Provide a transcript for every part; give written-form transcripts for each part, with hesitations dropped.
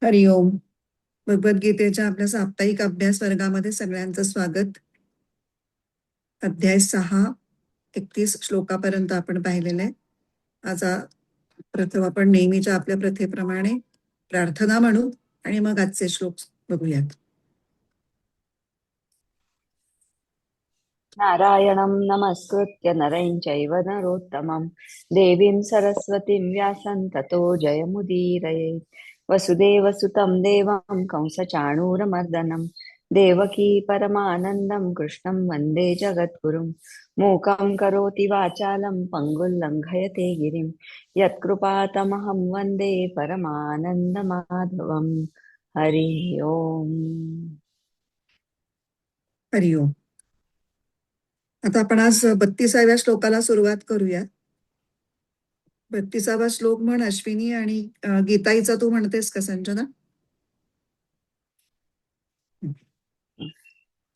हरिओम. भगवद्गीतेच्या आपल्या साप्ताहिक अभ्यास वर्गामध्ये सगळ्यांचं स्वागत. अध्याय 6, 31 श्लोकापर्यंत आपण पाहिलेलं आहे. आज प्रथम आपण नेहमीच्या आपल्या प्रथेप्रमाणे प्रार्थना म्हणू आणि मग आजचे श्लोक बघूयात. नारायणं नमस्कृत्य नरं चैव नरोत्तमं देवीं सरस्वतीं व्यासं ततो जयमुदीरयेत्. वसुदेवसुतं देवं कंसचाणूरमर्दनं देवकी परमानन्दं कृष्णं वन्दे जगद्गुरुं. मूकं करोति वाचालं पङ्गुं लङ्घयते गिरिं यत्कृपातमहं वन्दे परमानन्दमाधवं. हरि ओम. हरिओम. आता आपण आज 32व्या श्लोकाला सुरुवात करूया. 32वा श्लोक म्हण अश्विनी, आणि गीताईचा तू म्हणतेस का संजना?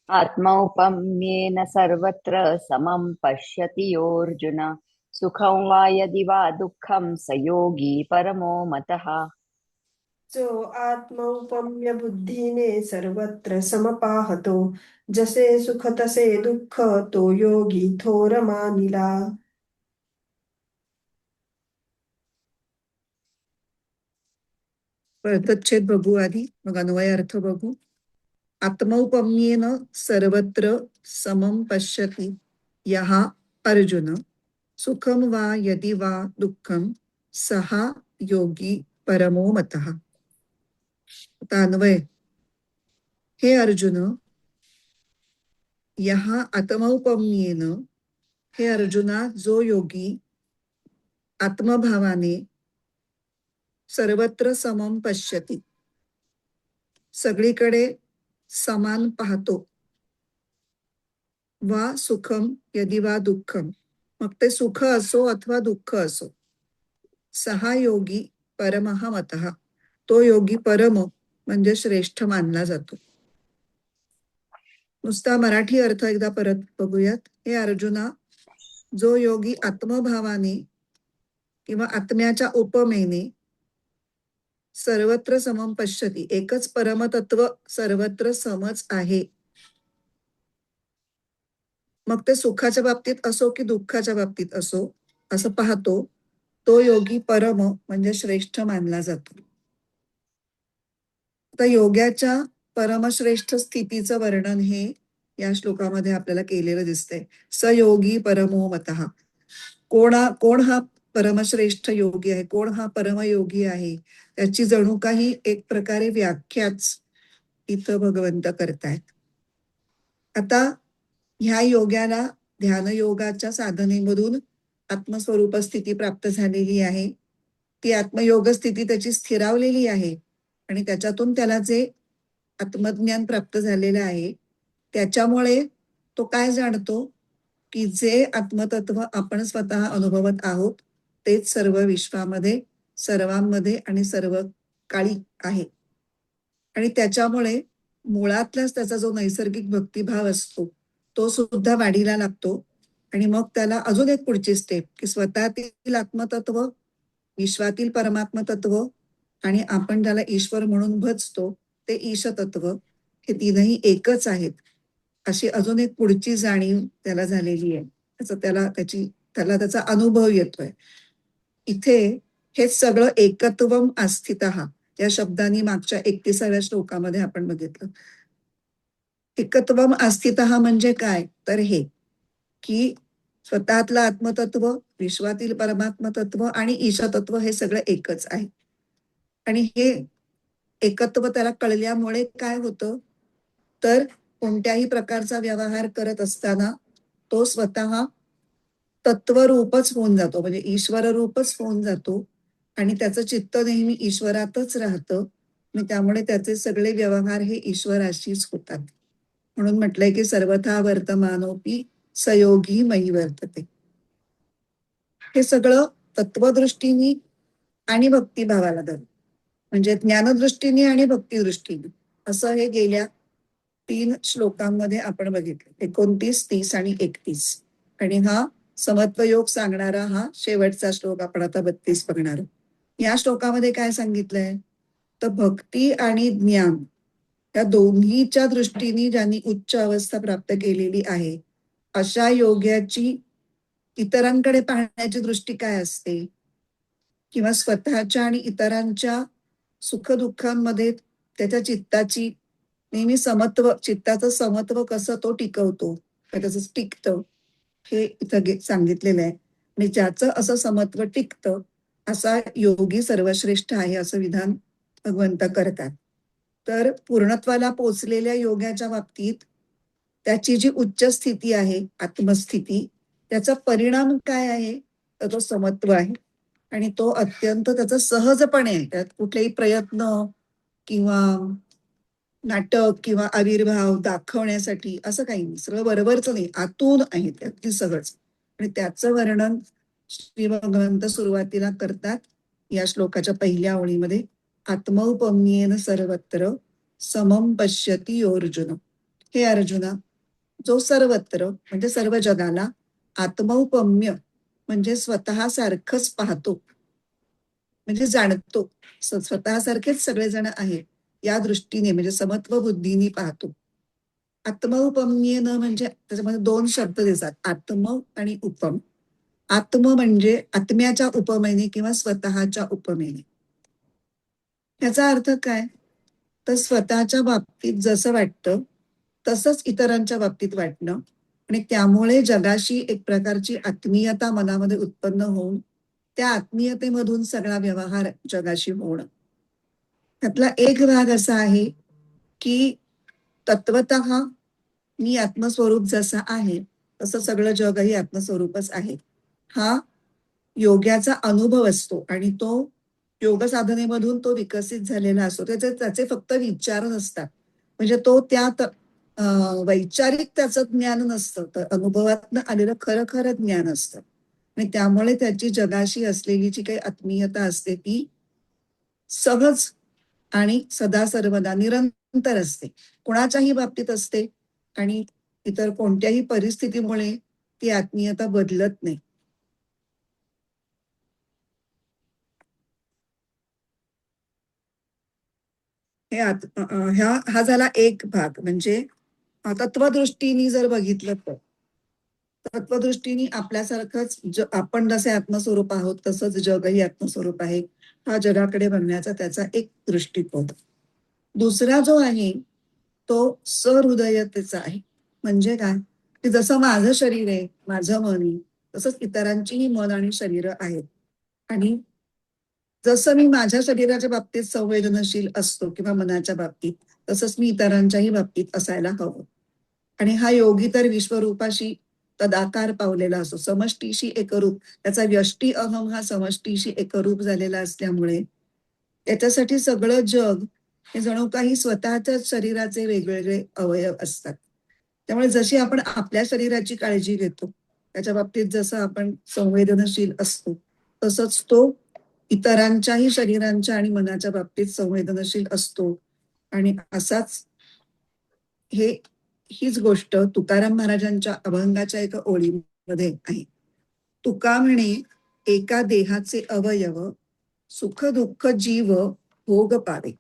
आत्मौपम्येन सर्वत्र समं पश्यति योऽर्जुन सुखं वा यदि वा दुःखं स योगी परमो मतः. जो आत्मौपम्य बुद्धीने सर्वत्र समपाहतो, जसे सुख तसे दुःख तो योगी थोर मानिला. अर्थच्छेद बघू आधी, मग अन्वय अर्थ बघू. आत्मौपम्येन सर्वत्र समं पश्यति यः अर्जुन सुखम वा यदि वा दुःखम सः योगी परमो मतः. आता अन्वय. हे अर्जुन, यः आत्मौपम्येन, हे अर्जुना, जो योगी आत्मभावाने सर्वत्र समं पश्यति, सगळीकडे समान पाहतो, वा सुखम यदि वा दुःखम, मग ते सुख असो अथवा दुःख असो, सहा योगी परमः मतः, तो योगी परम म्हणजे श्रेष्ठ मानला जातो. नुसता मराठी अर्थ एकदा परत बघूयात. हे अर्जुना, जो योगी आत्मभावाने किंवा आत्म्याच्या उपमेने सर्वत्र समम पश्यती, एकच परमतत्व सर्वत्र समच आहे, मग ते सुखाच्या बाबतीत असो की दुःखाच्या बाबतीत असो, असं पाहतो, तो योगी परम म्हणजे श्रेष्ठ मानला जातो. आता योग्याच्या परमश्रेष्ठ स्थितीचं वर्णन हे या श्लोकामध्ये आपल्याला केलेलं दिसतंय. स योगी परमो मतः. कोण हा परमश्रेष्ठ योगी आहे, कोण हा परमयोगी आहे, त्याची जणू काही एक प्रकारे व्याख्याच इथं भगवंत करतायत. आता ह्या योग्याला ध्यानयोगाच्या साधनेमधून आत्मस्वरूप स्थिती प्राप्त झालेली आहे. ती आत्मयोग स्थिती त्याची स्थिरावलेली आहे आणि त्याच्यातून त्याला जे आत्मज्ञान प्राप्त झालेलं आहे, त्याच्यामुळे तो काय जाणतो की जे आत्मतत्व आपण स्वतः अनुभवत आहोत तेच सर्व विश्वामध्ये, सर्वांमध्ये आणि सर्व काळी आहे. आणि त्याच्यामुळे मुळातलाच त्याचा जो नैसर्गिक भक्तिभाव असतो तो सुद्धा वाढीला लागतो. आणि मग त्याला अजून एक पुढची स्टेप की स्वतःतील आत्मतत्व, विश्वातील परमात्म तत्व आणि आपण ज्याला ईश्वर म्हणून भजतो ते ईशतत्व, हे तीनही एकच आहेत, अशी अजून एक पुढची जाणीव त्याला झालेली आहे. त्याला त्याचा अनुभव येतोय. इथे हे सगळं एकत्वम आस्थितः या शब्दांनी मागच्या 31व्या श्लोकामध्ये आपण बघितलं. एकत्वम आस्थितः म्हणजे काय, तर हे की स्वतःतलं आत्मतत्व, विश्वातील परमात्म तत्व आणि ईशतत्व हे सगळं एकच आहे. आणि हे एकत्व त्याला कळल्यामुळे काय होतं, तर कोणत्याही प्रकारचा व्यवहार करत असताना तो स्वतः तत्वरूपच होऊन जातो, म्हणजे ईश्वर रूपच होऊन जातो आणि त्याचं चित्त नेहमी ईश्वरातच राहतं. त्यामुळे त्याचे सगळे व्यवहार हे ईश्वराशीच होतात. म्हणून म्हटलंय की सर्वथा वर्तमानोपी सयोगी मयी वर्तते. हे सगळं तत्वदृष्टीने आणि भक्तिभावाला धरून, म्हणजे ज्ञानदृष्टीने आणि भक्तिदृष्टीने, असं हे गेल्या 3 श्लोकांमध्ये आपण बघितलं, 29, 30 आणि 31. आणि हा समत्वयोग सांगणारा हा शेवटचा श्लोक आपण आता 32 बघणार. या श्लोकामध्ये काय सांगितलंय तर भक्ती आणि ज्ञान या दोन्हीच्या दृष्टीने ज्यांनी उच्च अवस्था प्राप्त केलेली आहे अशा योग्याची इतरांकडे पाहण्याची दृष्टी काय असते, किंवा स्वतःच्या आणि इतरांच्या सुखदुःखांमध्ये त्याच्या चित्ताची नेहमी चित्ताचं समत्व कसं तो टिकवतो, का त्याचं टिकतं, हे इथं सांगितलेलं आहे. आणि ज्याचं असं समत्व टिकतं असा योगी सर्वश्रेष्ठ आहे असं विधान भगवंत करतात. तर पूर्णत्वाला पोचलेल्या योगाच्या बाबतीत त्याची जी उच्च स्थिती आहे, आत्मस्थिती, त्याचा परिणाम काय आहे, तर तो समत्व आहे. आणि तो अत्यंत त्याचा सहजपणे आहे. त्यात कुठलेही प्रयत्न किंवा नाटक किंवा आविर्भाव दाखवण्यासाठी असं काही नाही. सगळं बरोबरच नाही, आतून आहे ते अगदी सहज. आणि त्याचं वर्णन श्री भगवंत सुरुवातीला करतात या श्लोकाच्या पहिल्या ओळीमध्ये. आत्मौपम्येन सर्वत्र समम पश्यती अर्जुन. हे अर्जुना, जो सर्वत्र म्हणजे सर्व जगाला आत्मौपम्य म्हणजे स्वतः सारखंच पाहतो, म्हणजे जाणतो, स्वतःसारखेच सगळेजण आहेत या दृष्टीने म्हणजे समत्व बुद्धीने पाहतो. आत्मौपम्येन म्हणजे त्याच्यामध्ये दोन शब्द दिसतात, आत्म आणि उपम. आत्म म्हणजे आत्म्याच्या उपमेने किंवा स्वतःच्या उपमेने. याचा अर्थ काय, तर स्वतःच्या बाबतीत जसं वाटतं तसंच इतरांच्या बाबतीत वाटणं आणि त्यामुळे जगाशी एक प्रकारची आत्मीयता मनामध्ये उत्पन्न होऊन त्या आत्मीयतेमधून सगळा व्यवहार जगाशी होणं. त्यातला एक भाग असा आहे की तत्वतः मी आत्मस्वरूप जसा आहे तसं सगळं जगही आत्मस्वरूपच आहे, हा योग्याचा अनुभव असतो. आणि तो योग साधनेमधून तो विकसित झालेला असतो. त्याचे त्याचे फक्त विचार नसतात, म्हणजे तो त्यात वैचारिक त्याचं ज्ञान नसतं, तर अनुभवातनं आलेलं खरं खरं ज्ञान असतं. आणि त्यामुळे त्याची जगाशी असलेली जी काही आत्मीयता असते ती सहज आणि सदा सर्वदा निरंतर असते, कोणाच्याही बाबतीत असते. आणि इतर कोणत्याही परिस्थितीमुळे ती आत्मीयता बदलत नाही. हे हा झाला एक भाग, म्हणजे तत्वदृष्टीने जर बघितलं तर तत्वदृष्टीने आपल्यासारखंच आपण जसे आत्मस्वरूप आहोत तसंच जगही आत्मस्वरूप आहे, हा जगाकडे बघण्याचा त्याचा एक दृष्टिकोन. दुसरा जो आहे तो सहृदयतेचा आहे. म्हणजे काय, की जसं माझं शरीर आहे, माझं मन आहे, तसंच इतरांचीही मन आणि शरीर आहेत. आणि जसं मी माझ्या शरीराच्या बाबतीत संवेदनशील असतो किंवा मनाच्या बाबतीत, तसंच मी इतरांच्याही बाबतीत असायला हवं. आणि हा योगी तर विश्वरूपाशी तदाकार पावलेला असतो, समष्टीशी एकरूप. त्याचा व्यष्टी अहम हा समष्टीशी एकरूप झालेला असल्यामुळे त्याच्यासाठी सगळं जग हे जणू काही स्वतःच्याच शरीराचे वेगवेगळे अवयव असतात. त्यामुळे जशी आपण आपल्या शरीराची काळजी घेतो, त्याच्या बाबतीत जसं आपण संवेदनशील असतो, तसंच तो इतरांच्याही शरीरांच्या आणि मनाच्या बाबतीत संवेदनशील असतो. आणि असाच हे हीच गोष्ट तुकाराम महाराजांच्या अभंगाच्या एका ओळीमध्ये आहे. तुका म्हणे, एका देहाचे अवयव सुख दुःख जीव भोग पावे.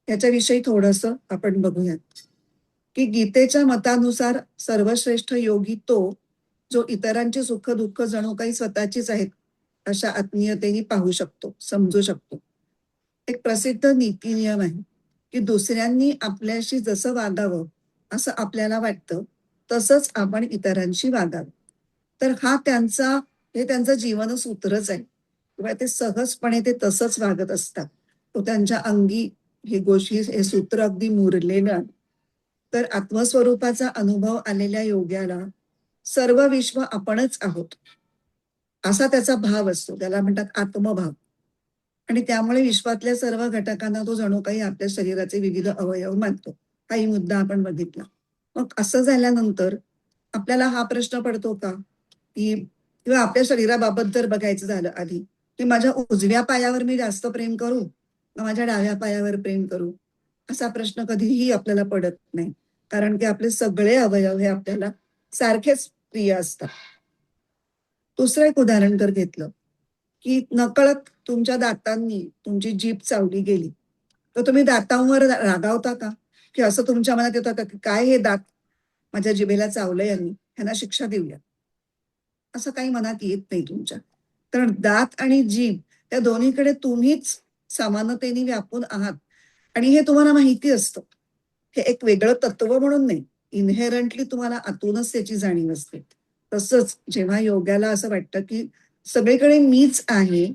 याच्याविषयी थोडस आपण बघूयात, की गीतेच्या मतानुसार सर्वश्रेष्ठ योगी तो जो इतरांचे सुख दुःख जणू काही स्वतःचीच आहेत अशा आत्मीयतेने पाहू शकतो, समजू शकतो. एक प्रसिद्ध नीती नियम आहे की दुसऱ्यांनी आपल्याशी जसं वागावं असं आपल्याला वाटतं, तसंच आपण इतरांशी वागावं. तर हे त्यांचं जीवनसूत्रच आहे, किंवा ते सहजपणे ते तसंच वागत असतात. तो त्यांच्या अंगी हे सूत्र अगदी मुरलेलं आहे. तर आत्मस्वरूपाचा अनुभव आलेल्या योग्याला सर्व विश्व आपणच आहोत असा त्याचा भाव असतो, त्याला म्हणतात आत्मभाव. आणि त्यामुळे विश्वातल्या सर्व घटकांना तो जणू काही आपल्या शरीराचे विविध अवयव मानतो. हाही मुद्दा आपण बघितला. मग असं झाल्यानंतर आपल्याला हा प्रश्न पडतो का, की किंवा आपल्या शरीराबाबत जर बघायचं झालं आधी, की माझ्या उजव्या पायावर मी जास्त प्रेम करू का माझ्या डाव्या पायावर प्रेम करू, असा प्रश्न कधीही आपल्याला पडत नाही. कारण की आपले सगळे अवयव हे आपल्याला सारखेच प्रिय असतात. दुसरं एक उदाहरण जर घेतलं, की नकळत तुमच्या दातांनी तुमची जीभ चावली गेली, तर तुम्ही दातांवर रागावता का? की असं तुमच्या मनात येतं का की काय हे दात माझ्या जिभेला चावलं यांनी, ह्यांना शिक्षा देऊया, असं काही मनात येत नाही तुमच्या. कारण दात आणि जीभ त्या दोन्हीकडे तुम्हीच समानतेने व्यापून आहात आणि हे तुम्हाला माहिती असतं. हे एक वेगळं तत्व म्हणून नाही, इनहेरंटली तुम्हाला आतूनच त्याची जाणीव असते. तसंच जेव्हा योग्याला असं वाटतं की सगळीकडे मीच आहे,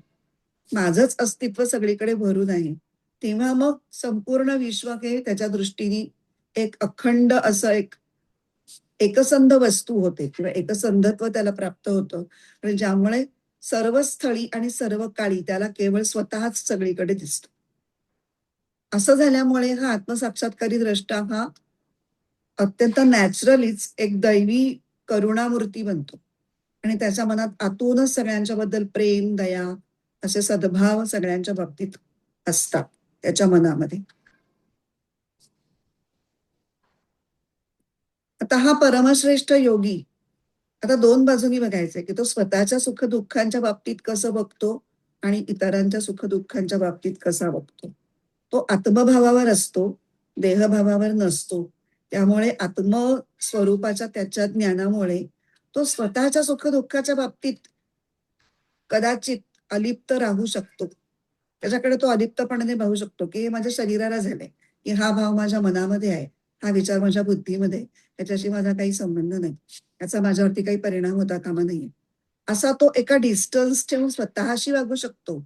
माझंच अस्तित्व सगळीकडे भरून आहे, तेव्हा मग संपूर्ण विश्व हे त्याच्या दृष्टीने एक अखंड असं एक एकसंध वस्तू होते किंवा एकसंधत्व त्याला प्राप्त होतं आणि ज्यामुळे सर्व स्थळी आणि सर्व काळी त्याला केवळ स्वतःच सगळीकडे दिसतो. असं झाल्यामुळे हा आत्मसाक्षात्कारी द्रष्टा हा अत्यंत नॅचरलीच एक दैवी करुणामूर्ती बनतो आणि त्याच्या मनात आतूनच सगळ्यांच्या बद्दल प्रेम, दया असे सद्भाव सगळ्यांच्या बाबतीत असतात त्याच्या मनामध्ये. आता हा परमश्रेष्ठ योगी आता दोन बाजूनी बघायचंय की तो स्वतःच्या सुख-दुःखांच्या बाबतीत कसं बघतो आणि इतरांच्या सुख-दुःखांच्या बाबतीत कसा बघतो. तो आत्मभावावर असतो, देहभावावर नसतो. त्यामुळे आत्मस्वरूपाच्या त्याच्या ज्ञानामुळे तो स्वतःच्या सुख-दुःखाच्या बाबतीत कदाचित अलिप्त राहू शकतो. त्याच्याकडे तो अलिप्तपणाने पाहू शकतो, की हे माझ्या शरीराला झालंय, की हा भाव माझ्या मनामध्ये आहे, हा विचार माझ्या बुद्धीमध्ये आहे, त्याच्याशी माझा काही संबंध नाही. याचा माझ्यावरती काही परिणाम होता कामा नये. असा तो एका डिस्टन्स ठेवून स्वतःशी वागू शकतो.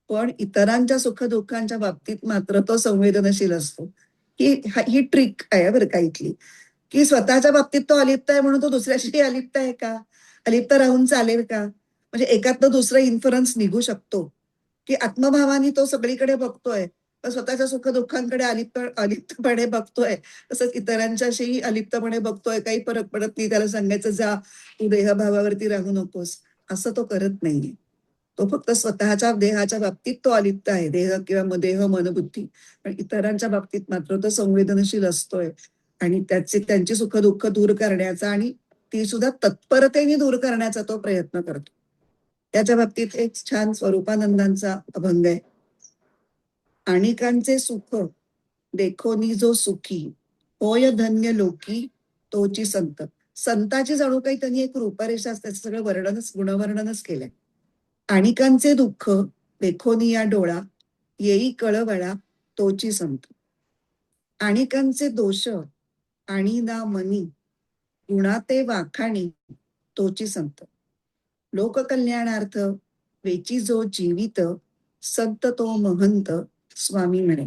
पण इतरांच्या सुख-दुःखांच्या बाबतीत मात्र तो संवेदनशील असतो. ही ट्रिक आहे बरं का इथली, की स्वतःच्या बाबतीत तो अलिप्त आहे म्हणून तो दुसऱ्याशी अलिप्त आहे का? अलिप्त राहून चालेल का? म्हणजे एकातनं दुसरं इन्फरन्स निघू शकतो, की आत्मभावाने तो सगळीकडे बघतोय, पण स्वतःच्या सुख-दुःखांकडे अलिप्तपणे बघतोय. तसंच इतरांच्याशीही अलिप्तपणे बघतोय, काही फरक पडत नाही. त्याला सांगायचं जा, तू देहभावावरती राहू नकोस, असं तो करत नाहीये. तो फक्त स्वतःच्या देहाच्या बाबतीत तो अलिप्त आहे. देह किंवा देह, मन, बुद्धी. पण इतरांच्या बाबतीत मात्र तो संवेदनशील असतोय आणि त्यांची सुख-दुःख दूर करण्याचा आणि ती सुद्धा तत्परतेने दूर करण्याचा तो प्रयत्न करतो. त्याच्या बाबतीत एक छान स्वरूपानंदांचा अभंग आहे. आणिकांचे सुख देखोनी जो सुखी, होय धन्य लोकी तोची संत. संताची जणू काही त्यांनी एक रूपरेषा त्याचं सगळं गुणवर्णनच केलंय. आणिकांचे दुःख देखोनी या डोळा, येई कळवळा तोची संत. आणिकांचे दोष आणि ना मनी, गुणाते वाखाणी तोची संत. लोककल्याणार्थ वेची जो जीवित, संत तो महंत स्वामी म्हणे.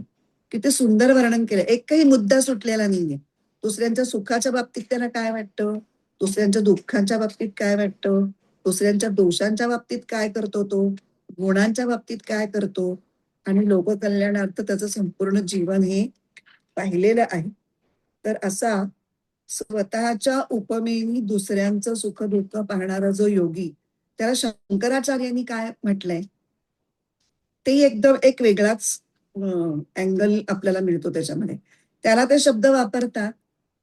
किती सुंदर वर्णन केलं. एकही मुद्दा सुटलेला नाहीये. दुसऱ्यांच्या सुखाच्या बाबतीत त्याला काय वाटतं, दुसऱ्यांच्या दुःखांच्या बाबतीत काय वाटतं, दुसऱ्यांच्या दोषांच्या बाबतीत काय करतो तो, गुणांच्या बाबतीत काय करतो आणि लोककल्याणार्थ त्याचं संपूर्ण जीवन हे पाहिलेलं आहे. तर असा स्वतःच्या उपमेनी दुसऱ्यांचं सुख-दुःख पाहणारा जो योगी, त्याला शंकराचार्यांनी काय म्हटलंय, ते एकदम एक वेगळाच अँगल आपल्याला मिळतो त्याच्यामध्ये. त्याला ते शब्द वापरतात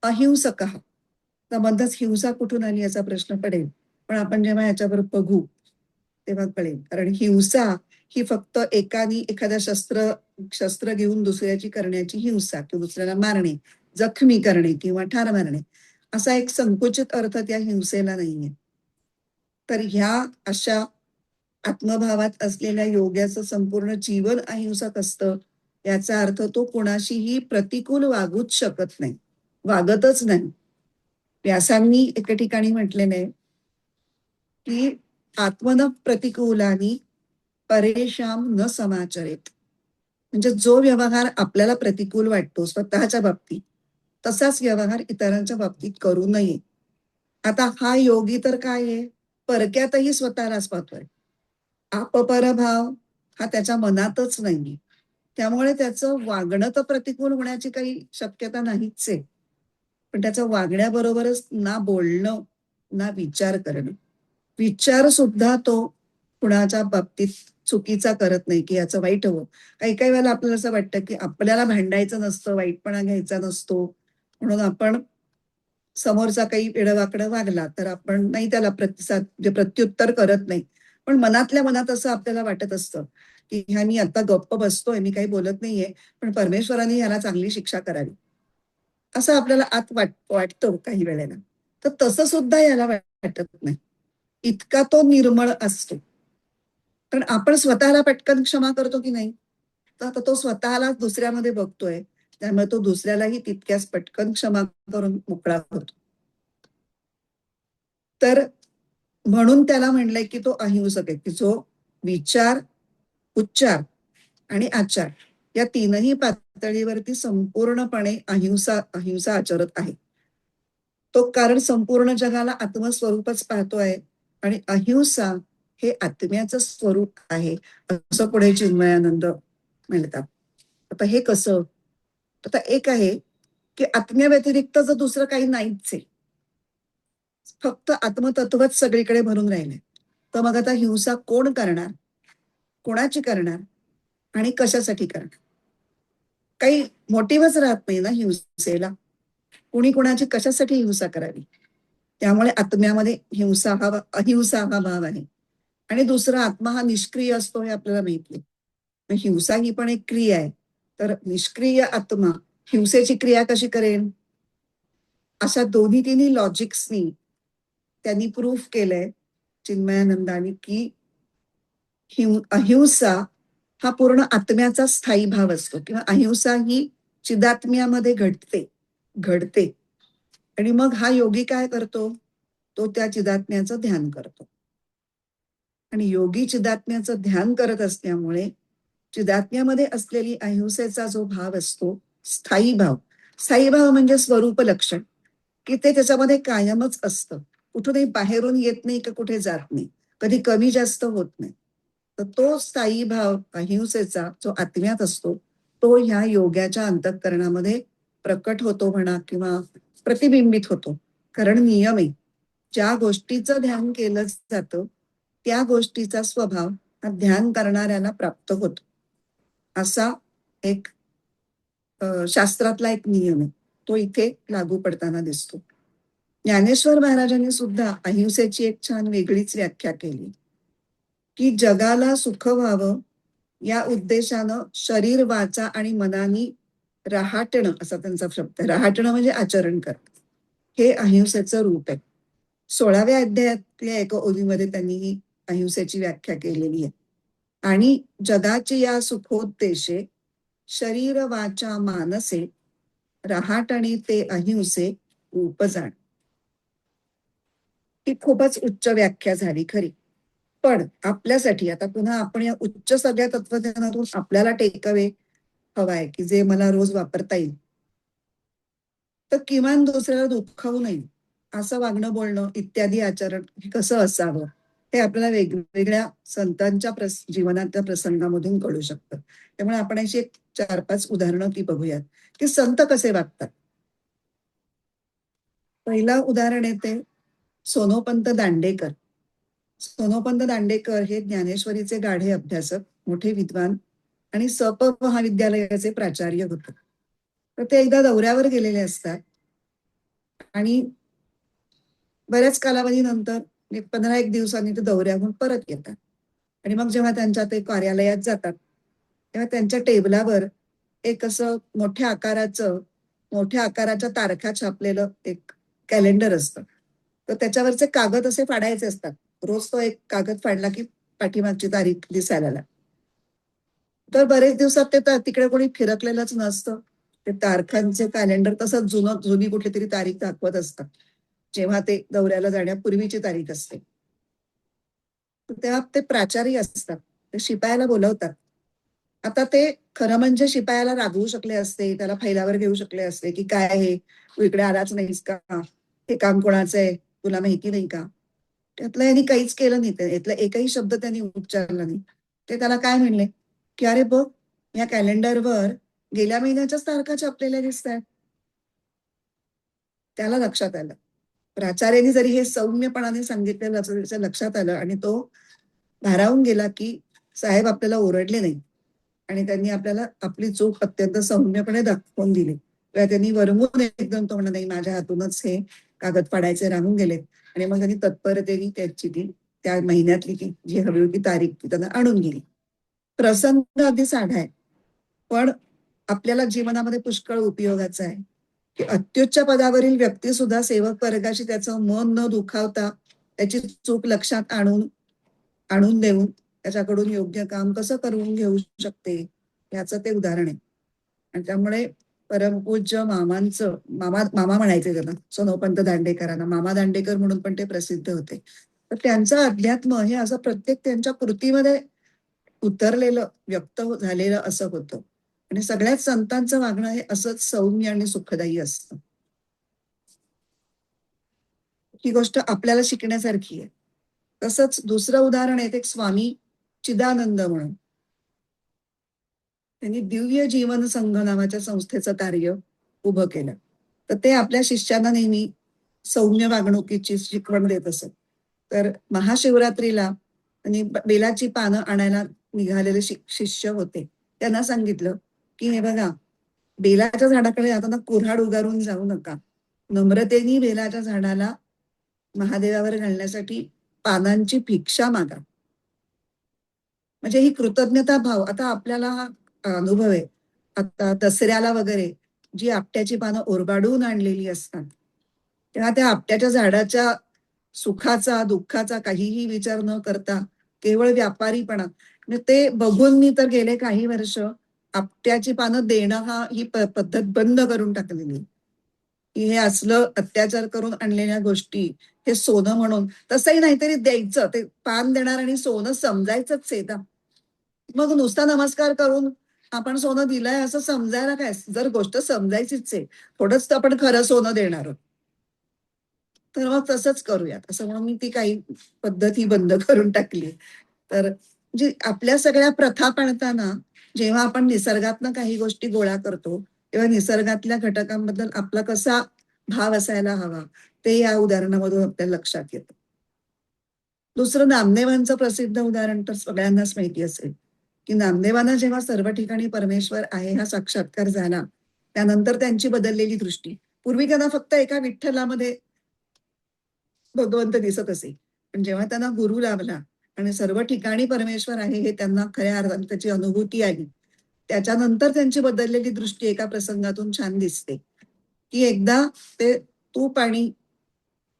अहिंसकः. तर मधच हिंसा कुठून आली याचा प्रश्न पडेल. पण आपण जेव्हा याच्यावर बघू तेव्हा कळेल. कारण हिंसा ही फक्त एकाने एखाद्या शस्त्र घेऊन दुसऱ्याची करण्याची हिंसा किंवा दुसऱ्याला मारणे, जखमी करणे किंवा ठार मारणे असा एक संकुचित अर्थ त्या हिंसेला नाहीये. तर ह्या अशा आत्मभावात असलेल्या योग्याचं संपूर्ण जीवन अहिंसक असतं. याचा अर्थ तो कोणाशीही प्रतिकूल वागूच शकत नाही, वागतच नाही. व्यासांनी एके ठिकाणी म्हटलेलं आहे की आत्मन प्रतिकूलानी परेशान न समाचरेत. म्हणजे जो व्यवहार आपल्याला प्रतिकूल वाटतो स्वतःच्या बाबतीत, तसाच व्यवहार इतरांच्या बाबतीत करू नये. आता हा योगी तर काय आहे, परक्यातही स्वतःलाच पाहतोय. आपपरभाव हा त्याच्या मनातच नाहीये. त्यामुळे त्याचं वागणं तर प्रतिकूल होण्याची काही शक्यता नाहीच आहे. पण त्याच्या वागण्याबरोबरच ना बोलणं, ना विचार करणं. विचार सुद्धा तो कुणाच्या बाबतीत चुकीचा करत नाही, की याचं वाईट हवं. काही-काही वेळेला आपल्याला असं वाटतं, की आपल्याला भांडायचं नसतं, वाईटपणा घ्यायचा नसतो. म्हणून आपण समोरचा काही वेडं-वाकडं वागला, तर आपण नाही त्याला प्रतिसाद म्हणजे प्रत्युत्तर करत नाही. पण मनातल्या मनात असं आपल्याला वाटत असतं की ह्या मी आता गप्प बसतोय, मी काही बोलत नाहीये, पण परमेश्वराने ह्याला चांगली शिक्षा करावी, असं आपल्याला आत वाटतं काही वेळेला. तर तसं सुद्धा याला वाटत नाही. इतका तो निर्मळ असतो. पण आपण स्वतःला पटकन क्षमा करतो की नाही? तर आता तो स्वतःला दुसऱ्यामध्ये बघतोय. त्यामुळे तो दुसऱ्यालाही तितक्याच पटकन क्षमा करून मोकळा होतो. तर म्हणून त्याला म्हणलंय की तो अहिंसक आहे, की जो विचार, उच्चार आणि आचार या तीनही पातळीवरती संपूर्णपणे अहिंसा अहिंसा आचरत आहे. तो कारण संपूर्ण जगाला आत्मस्वरूपच पाहतोय आणि अहिंसा हे आत्म्याचं स्वरूप आहे, असं पुढे चिन्मयानंद म्हणतात. आता हे कसं? आता एक आहे की आत्म्याव्यतिरिक्त जर दुसरं काही नाहीच आहे, फक्त आत्मतत्वच सगळीकडे भरून राहिले, तर मग आता हिंसा कोण करणार, कोणाची करणार आणि कशासाठी करणार? काही मोटिव्हच राहत नाही ना हिंसेला. कुणी कुणाची कशासाठी हिंसा करावी? त्यामुळे आत्म्यामध्ये अहिंसा हा भाव आहे. आणि दुसरा आत्मा हा निष्क्रिय असतो हे आपल्याला माहिती आहे. मग हिंसा ही पण एक क्रिया आहे. तर निष्क्रिय आत्मा हिंसेची क्रिया कशी करेल? अशा दोन्ही तिन्ही लॉजिक्सनी त्यांनी प्रूफ केलंय चिन्मयानंदानी की अहिंसा हा पूर्ण आत्म्याचा स्थायी भाव असतो किंवा अहिंसा ही चिदात्म्यामध्ये घडते आणि मग हा योगी काय करतो? तो त्या चिदात्म्याचं ध्यान करतो आणि योगी चिदात्म्याचं ध्यान करत असल्यामुळे चिदात्म्यामध्ये असलेली अहिंसेचा जो भाव असतो, स्थायी भाव म्हणजे स्वरूप लक्षण, की ते त्याच्यामध्ये कायमच असतं. कुठूनही बाहेरून येत नाही की कुठे जात नाही, कधी कमी जास्त होत नाही. तर तो स्थायी भाव अहिंसेचा जो आत्म्यात असतो, तो ह्या योगाच्या अंतःकरणामध्ये प्रकट होतो म्हणा किंवा प्रतिबिंबित होतो. कारण नियम आहे, ज्या गोष्टीचं ध्यान केलं जातं त्या गोष्टीचा स्वभाव हा ध्यान करणाऱ्याला प्राप्त होतो. असा एक शास्त्रातला एक नियम आहे. तो इथे लागू पडताना दिसतो. ज्ञानेश्वर महाराजांनी सुद्धा अहिंसेची एक छान वेगळीच व्याख्या केली, की जगाला सुख व्हावं या उद्देशानं शरीर, वाचा आणि मनानी रहाटणं, असा त्यांचा शब्द आहे. रहाटणं म्हणजे आचरण करणं. हे अहिंसेचं रूप आहे. 16व्या अध्यायातल्या एका ओळीमध्ये त्यांनी ही अहिंसेची व्याख्या केलेली आहे. आणि जगाची या सुखोद्देशे शरीर, वाचा, मानसे रहाटणी ते अहिंसे उपजाण. ही खूपच उच्च व्याख्या झाली खरी. पण आपल्यासाठी आता पुन्हा आपण या उच्च सगळ्या तत्वज्ञानातून आपल्याला टेकअवे हवाय की जे मला रोज वापरता येईल. तर किमान दुसऱ्याला दुःखावू नये असं वागणं, बोलणं इत्यादी आचरण हे कसं असावं हे आपल्याला वेगवेगळ्या संतांच्या जीवनातल्या प्रसंगामधून कळू शकतं. त्यामुळे आपण अशी एक 4-5 उदाहरणं ती बघूयात की संत कसे वागतात. पहिला उदाहरण येते सोनोपंत दांडेकर. सोनोपंत दांडेकर हे ज्ञानेश्वरीचे गाढे अभ्यासक, मोठे विद्वान आणि सप महाविद्यालयाचे प्राचार्य होते. तर ते एकदा दौऱ्यावर गेलेले असतात आणि बऱ्याच कालावधीनंतर 15-1 दिवसांनी ते दौऱ्याहून परत येतात. आणि मग जेव्हा त्यांच्या ते कार्यालयात जातात, तेव्हा त्यांच्या टेबलावर एक असं मोठ्या आकाराच्या तारखा छापलेलं एक कॅलेंडर असतं. तर त्याच्यावरचे कागद असे फाडायचे असतात. रोज तो एक कागद फाडला की पाठीमागची तारीख दिसायला लागते. तर बरेच दिवसात ते तिकडे कोणी फिरकलेलंच नसतं. ते तारखांचे कॅलेंडर तसंच जुनी कुठली तरी तारीख दाखवत असतात, जेव्हा ते दौऱ्याला जाण्यापूर्वीची तारीख असते. तर तेव्हा ते प्राचार्य असतात, ते शिपायाला बोलवतात. आता ते खरं म्हणजे शिपायाला रागवू शकले असते, त्याला फैलावर घेऊ शकले असते की काय हे, तू इकडे आलाच नाहीस का, हे काम कोणाचं आहे, तुला माहिती नाही का. त्यातलं यांनी काहीच केलं नाही, यातला एकही शब्द त्यांनी उच्चारला नाही. ते त्याला काय म्हणले की अरे बघ, या कॅलेंडरवर गेल्या महिन्याच्याच तारखा छापलेल्या दिसत आहेत. त्याला लक्षात आलं, प्राचार्यांनी जरी हे सौम्यपणाने सांगितलेलं असं त्याच्या लक्षात आलं आणि तो भारावून गेला की साहेब आपल्याला ओरडले नाही आणि त्यांनी आपल्याला आपली चूक अत्यंत सौम्यपणे दाखवून दिली. तेव्हा त्यांनी वरमून एकदम तो म्हणा, नाही माझ्या हातूनच हे कागद फाडायचे राहून गेलेत. आणि मग त्यांनी तत्परतेने त्याची ती त्या महिन्यातली जी हवी होती तारीख ती त्यांना आणून गेली. प्रसंग अगदी साधा आहे, पण आपल्याला जीवनामध्ये पुष्कळ उपयोगाचा आहे, की अत्युच्च पदावरील व्यक्ती सुद्धा सेवक वर्गाशी त्याचं मन न दुखावता त्याची चूक लक्षात आणून देऊन त्याच्याकडून योग्य काम कसं करून घेऊ शकते याचं ते उदाहरण आहे. आणि त्यामुळे परमपूज्य मामांचं मामा म्हणायचे त्यांना सोनोपंत दांडेकरांना, मामा दांडेकर म्हणून पण ते प्रसिद्ध होते. तर त्यांचं अध्यात्म हे असं प्रत्येक त्यांच्या कृतीमध्ये उतरलेलं व्यक्त झालेलं असं होतं. आणि सगळ्याच संतांचं वागणं हे असंच सौम्य आणि सुखदायी असतं. ही गोष्ट आपल्याला शिकण्यासारखी आहे. तसंच दुसरं उदाहरण आहे ते स्वामी चिदानंद म्हणून. त्यांनी दिव्य जीवन संघ नावाच्या संस्थेचं कार्य उभं केलं. तर ते आपल्या शिष्यांना नेहमी सौम्य वागणुकीची शिकवण देत असत. तर महाशिवरात्रीला त्यांनी बेलाची पानं आणायला निघालेले शिष्य होते. त्यांना सांगितलं की हे बघा, बेलाच्या झाडाकडे जाताना कुऱ्हाड उगारून जाऊ नका. नम्रतेने बेलाच्या झाडाला महादेवावर घालण्यासाठी पानांची भिक्षा मागा. म्हणजे ही कृतज्ञता भाव आता आपल्याला हा अनुभव आहे. आता दसऱ्याला वगैरे जी आपट्याची पानं ओरबाडून आणलेली असतात, तेव्हा त्या आपट्याच्या झाडाच्या सुखाचा दुःखाचा काहीही विचार न करता केवळ व्यापारीपणा, म्हणजे ते बघून मी तर गेले काही वर्ष आपट्याची पानं देणं ही पद्धत बंद करून टाकलेली, की हे असलं अत्याचार करून आणलेल्या गोष्टी हे सोनं म्हणून, तसंही नाहीतरी द्यायचं. ते पान देणार आणि सोनं समजायचंच आहे ना. मग नुसता नमस्कार करून आपण सोनं दिलंय असं समजायला काय, जर गोष्ट समजायचीच आहे थोडंच तर आपण खरं सोनं देणार आहोत, तर मग तसंच करूयात असं म्हणून मी ती काही पद्धती बंद करून टाकली. तर म्हणजे आपल्या सगळ्या प्रथा पाळताना जेव्हा आपण निसर्गातनं काही गोष्टी गोळा करतो तेव्हा निसर्गातल्या घटकांबद्दल आपला कसा भाव असायला हवा ते या उदाहरणामधून आपल्याला लक्षात येतं. दुसरं नामदेवांचं प्रसिद्ध उदाहरण तर सगळ्यांनाच माहिती असेल, की नामदेवांना जेव्हा सर्व ठिकाणी परमेश्वर आहे हा साक्षात्कार झाला, त्यानंतर त्यांची बदललेली दृष्टी. पूर्वी त्यांना फक्त एका विठ्ठलामध्ये भगवंत दिसत असे, पण जेव्हा त्यांना गुरु लाभला आणि सर्व ठिकाणी परमेश्वर आहे हे त्यांना खऱ्या अर्थाने त्याची अनुभूती आली, त्याच्यानंतर त्यांची बदललेली दृष्टी एका प्रसंगातून छान दिसते, की एकदा ते तूप आणि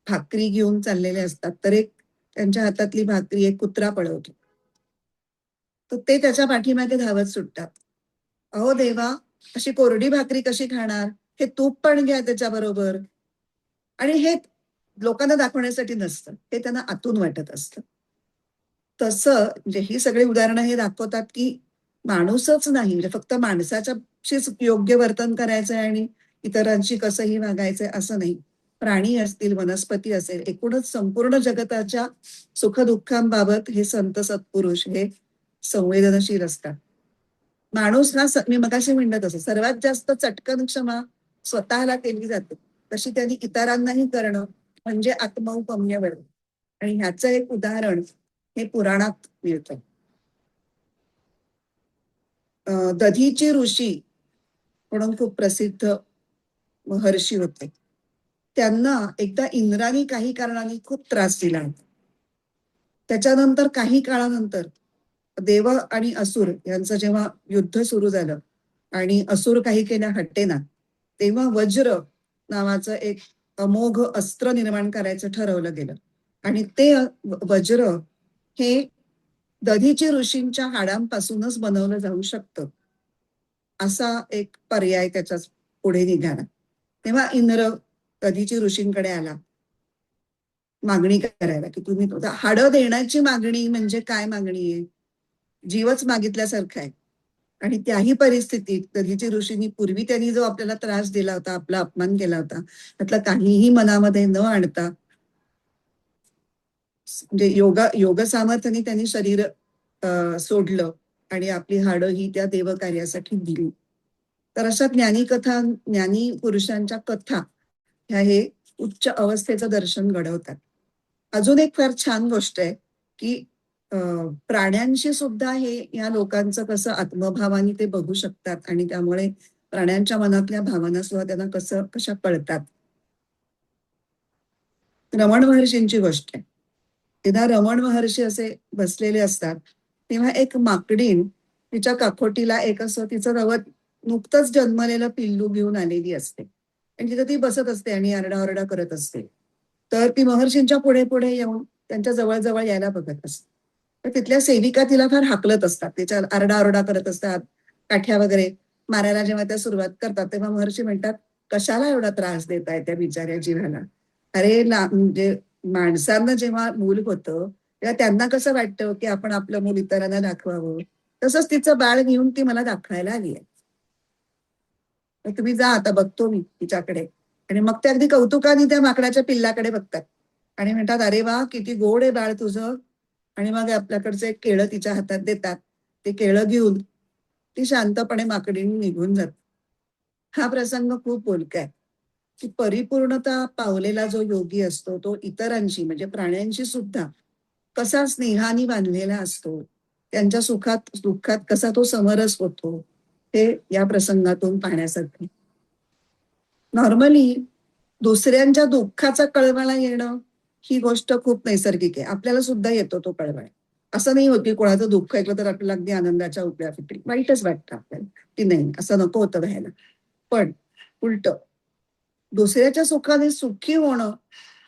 भाकरी घेऊन चाललेले असतात, तर एक त्यांच्या हातातली भाकरी एक कुत्रा पळवतो. तर ते त्याच्या पाठीमागे धावत सुटतात. अहो देवा, अशी कोरडी भाकरी कशी खाणार? हे तूप पण घ्या त्याच्याबरोबर. आणि हे लोकांना दाखवण्यासाठी नसतं, हे त्यांना आतून वाटत असतं. तसं म्हणजे ही सगळी उदाहरणं हे दाखवतात, की माणूसच नाही म्हणजे फक्त माणसाच्याशीच योग्य वर्तन करायचंय आणि इतरांशी कसंही वागायचंय असं नाही. प्राणी असतील, वनस्पती असेल, एकूणच संपूर्ण जगताच्या सुखदुःखांबाबत हे संत सत्पुरुष हे संवेदनशील असतात. माणूस हा मी मगाशी म्हणत तसं सर्वात जास्त चटकन क्षमा स्वतःला केली जाते, तशी त्यांनी इतरांनाही करणं म्हणजे आत्मौपम्य वर्णन. आणि ह्याचं एक उदाहरण हे पुराणात मिळतं. दधीची ऋषी म्हणून खूप प्रसिद्ध महर्षी होते. त्यांना एकदा इंद्राने काही कारणाने खूप त्रास दिला होता. त्याच्यानंतर काही काळानंतर देव आणि असुर यांचं जेव्हा युद्ध सुरू झालं आणि असुर काही केल्या हटेना, तेव्हा वज्र नावाचं एक अमोघ अस्त्र निर्माण करायचं ठरवलं गेलं. आणि ते वज्र हे दधीची ऋषींच्या हाडांपासूनच बनवलं जाऊ शकतं, असा एक पर्याय त्याच्या पुढे निघाला. तेव्हा इंद्र दधीची ऋषींकडे आला मागणी करायला, की तुम्ही हाडं देण्याची मागणी म्हणजे काय मागणी आहे? जीवच मागितल्यासारखं आहे. आणि त्याही परिस्थितीत दधीची ऋषींनी पूर्वी त्यांनी जो आपल्याला त्रास दिला होता, आपला अपमान केला होता, त्यातलं काहीही मनामध्ये न आणता म्हणजे योग सामर्थ्याने त्यांनी शरीर सोडलं आणि आपली हाडं ही त्या देवकार्यासाठी दिली. तर अशा ज्ञानी पुरुषांच्या कथा ह्या हे उच्च अवस्थेचं दर्शन घडवतात. अजून एक फार छान गोष्ट आहे, की प्राण्यांशी सुद्धा हे या लोकांचं कसं आत्मभावाने ते बघू शकतात आणि त्यामुळे प्राण्यांच्या मनातल्या भावना सुद्धा त्यांना कशा कळतात. रमण महर्षींची गोष्ट आहे. तेव्हा रमण महर्षी असे बसलेले असतात, तेव्हा एक माकडीण तिच्या काखोटीला एक असं तिचं नुकतंच जन्मलेलं पिल्लू घेऊन आलेली असते आणि तिथं ती बसत असते आणि आरडाओरडा करत असते. तर ती महर्षींच्या पुढे पुढे येऊन त्यांच्या जवळ जवळ यायला बघत असते. तर तिथल्या सेविका तिला फार हाकलत असतात, तिच्या आरडाओरडा करत असतात, काठ्या वगैरे मारायला जेव्हा त्या सुरुवात करतात तेव्हा महर्षी म्हणतात, कशाला एवढा त्रास देताय त्या बिचाऱ्या जीवाला? अरे म्हणजे माणसांना जेव्हा मूल होतं तेव्हा त्यांना कसं वाटतं की आपण आपलं मूल इतरांना दाखवावं, तसंच तिचं बाळ घेऊन ती मला दाखवायला आली आहे. तर तुम्ही जा, आता बघतो मी तिच्याकडे. आणि मग ते अगदी कौतुकाने त्या माकडाच्या पिल्लाकडे बघतात आणि म्हणतात, अरे वा, किती गोड आहे बाळ तुझं. आणि मग आपल्याकडचे एक केळं तिच्या हातात देतात. ते केळं घेऊन ती शांतपणे माकडीने निघून जाते. हा प्रसंग खूप बोलका आहे, की परिपूर्णता पावलेला जो योगी असतो तो इतरांशी म्हणजे प्राण्यांशी सुद्धा कसा स्नेहाने बांधलेला असतो, त्यांच्या सुखात दुःखात कसा तो समरस होतो, हे या प्रसंगातून पाहण्यासारखे. नॉर्मली दुसऱ्यांच्या दुःखाचा कळवळा येणं ही गोष्ट खूप नैसर्गिक आहे. आपल्याला सुद्धा येतो तो कळवळा. असं नाही होत की कोणाचं दुःख ऐकलं तर आपल्याला अगदी आनंदाच्या उपल्या फिटली, वाईटच वाटतं आपल्याला की नाही, असं नको होतं व्हायला. पण उलट दुसऱ्याच्या सुखाने सुखी होणं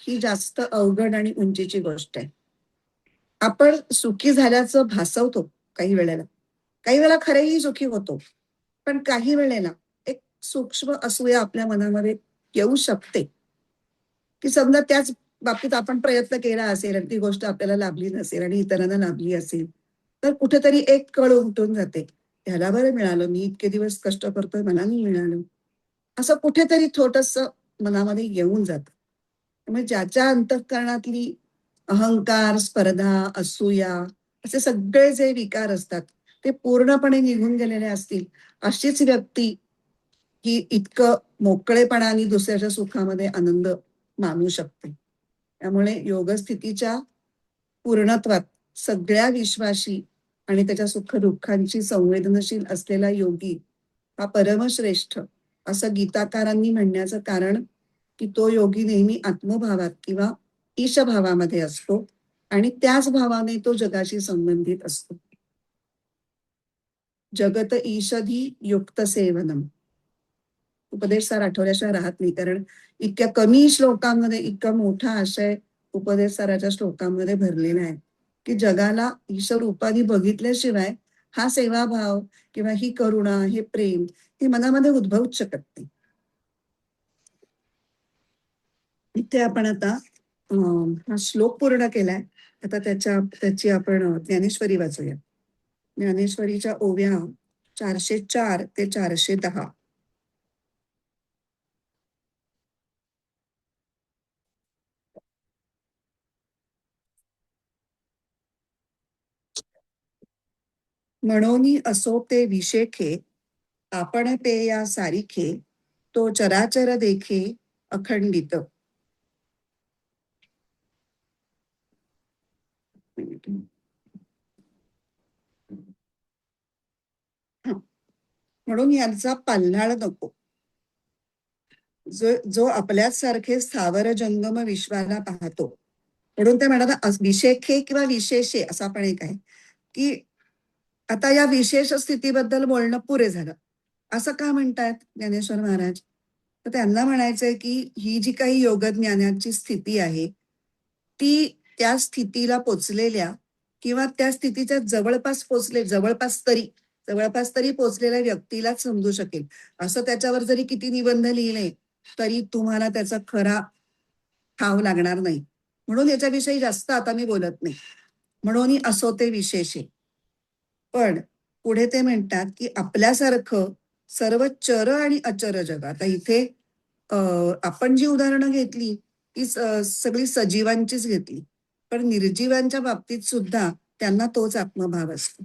ही जास्त अवघड आणि उंचीची गोष्ट आहे. आपण सुखी झाल्याचं भासवतो काही वेळेला, काही वेळेला खरेही सुखी होतो, पण काही वेळेला एक सूक्ष्म असूया आपल्या मनामध्ये येऊ शकते, की समजा त्याच बाबतीत आपण प्रयत्न केला असेल आणि ती गोष्ट आपल्याला लाभली नसेल आणि इतरांना लाभली असेल, तर कुठेतरी एक कळ उमटून जाते, ह्याला बरं मिळालं, मी इतके दिवस कष्ट करतोय मला नाही मिळालं, असं कुठेतरी छोटस मनामध्ये येऊन जात. त्यामुळे ज्याच्या अंतःकरणातली अहंकार, स्पर्धा, असूया असे सगळे जे विकार असतात ते पूर्णपणे निघून गेलेले असतील, अशीच व्यक्ती ही इतकं मोकळेपणाने दुसऱ्याच्या सुखामध्ये आनंद मानू शकते. त्यामुळे योगस्थितीच्या पूर्णत्वात सगळ्या विश्वाशी आणि त्याच्या सुख दुःखांची संवेदनशील असलेला योगी हा परमश्रेष्ठ, असं गीताकारांनी म्हणण्याचं कारण की तो योगी नेहमी आत्मभावात किंवा ईशभावामध्ये असतो आणि त्याच भावाने तो जगाशी संबंधित असतो. जगत ईषधी युक्त सेवनम. उपदेश सार आठवल्याशिवाय राहत नाही, कारण इतक्या कमी श्लोकांमध्ये इतका मोठा आशय उपदेश साराच्या श्लोकांमध्ये भरलेला आहे की जगाला ईश्वर रूपाने बघितल्याशिवाय हा सेवाभाव किंवा ही करुणा, हे प्रेम हे मनामध्ये उद्भवूच शकत नाही. इथे आपण आता हा श्लोक पूर्ण केलाय. आता त्याची आपण ज्ञानेश्वरी वाचूया. ज्ञानेश्वरीच्या ओव्या 404 ते 410. म्हणोनी असो ते विशेखे, आपण ते या सारिखे, तो चराचर देखे अखंडित. हं. म्हणून यांचा पल्हाळ नको. जो जो आपल्याच सारखे स्थावर जंगम विश्वाला पाहतो. म्हणून ते म्हणतात विशेखे किंवा विशेषे असं पण एक आहे की आता या विशेष स्थितीबद्दल बोलणं पुरे झालं. असं का म्हणतात ज्ञानेश्वर महाराज? तर त्यांना म्हणायचंय की ही जी काही योगज्ञानाची स्थिती आहे ती त्या स्थितीला पोचलेल्या किंवा त्या स्थितीच्या जवळपास तरी पोचलेल्या व्यक्तीलाच समजू शकेल. असं त्याच्यावर जरी किती निबंध लिहिले तरी तुम्हाला त्याचा खरा ठाव लागणार नाही. म्हणून याच्याविषयी जास्त आता मी बोलत नाही. म्हणून असो ते विशेष आहे. पण पुढे ते म्हणतात की आपल्यासारखं सर्व चर आणि अचर जग. आता इथे आपण जी उदाहरणं घेतली ती सगळी सजीवांचीच घेतली, पण निर्जीवांच्या बाबतीत सुद्धा त्यांना तोच आत्मभाव असतो.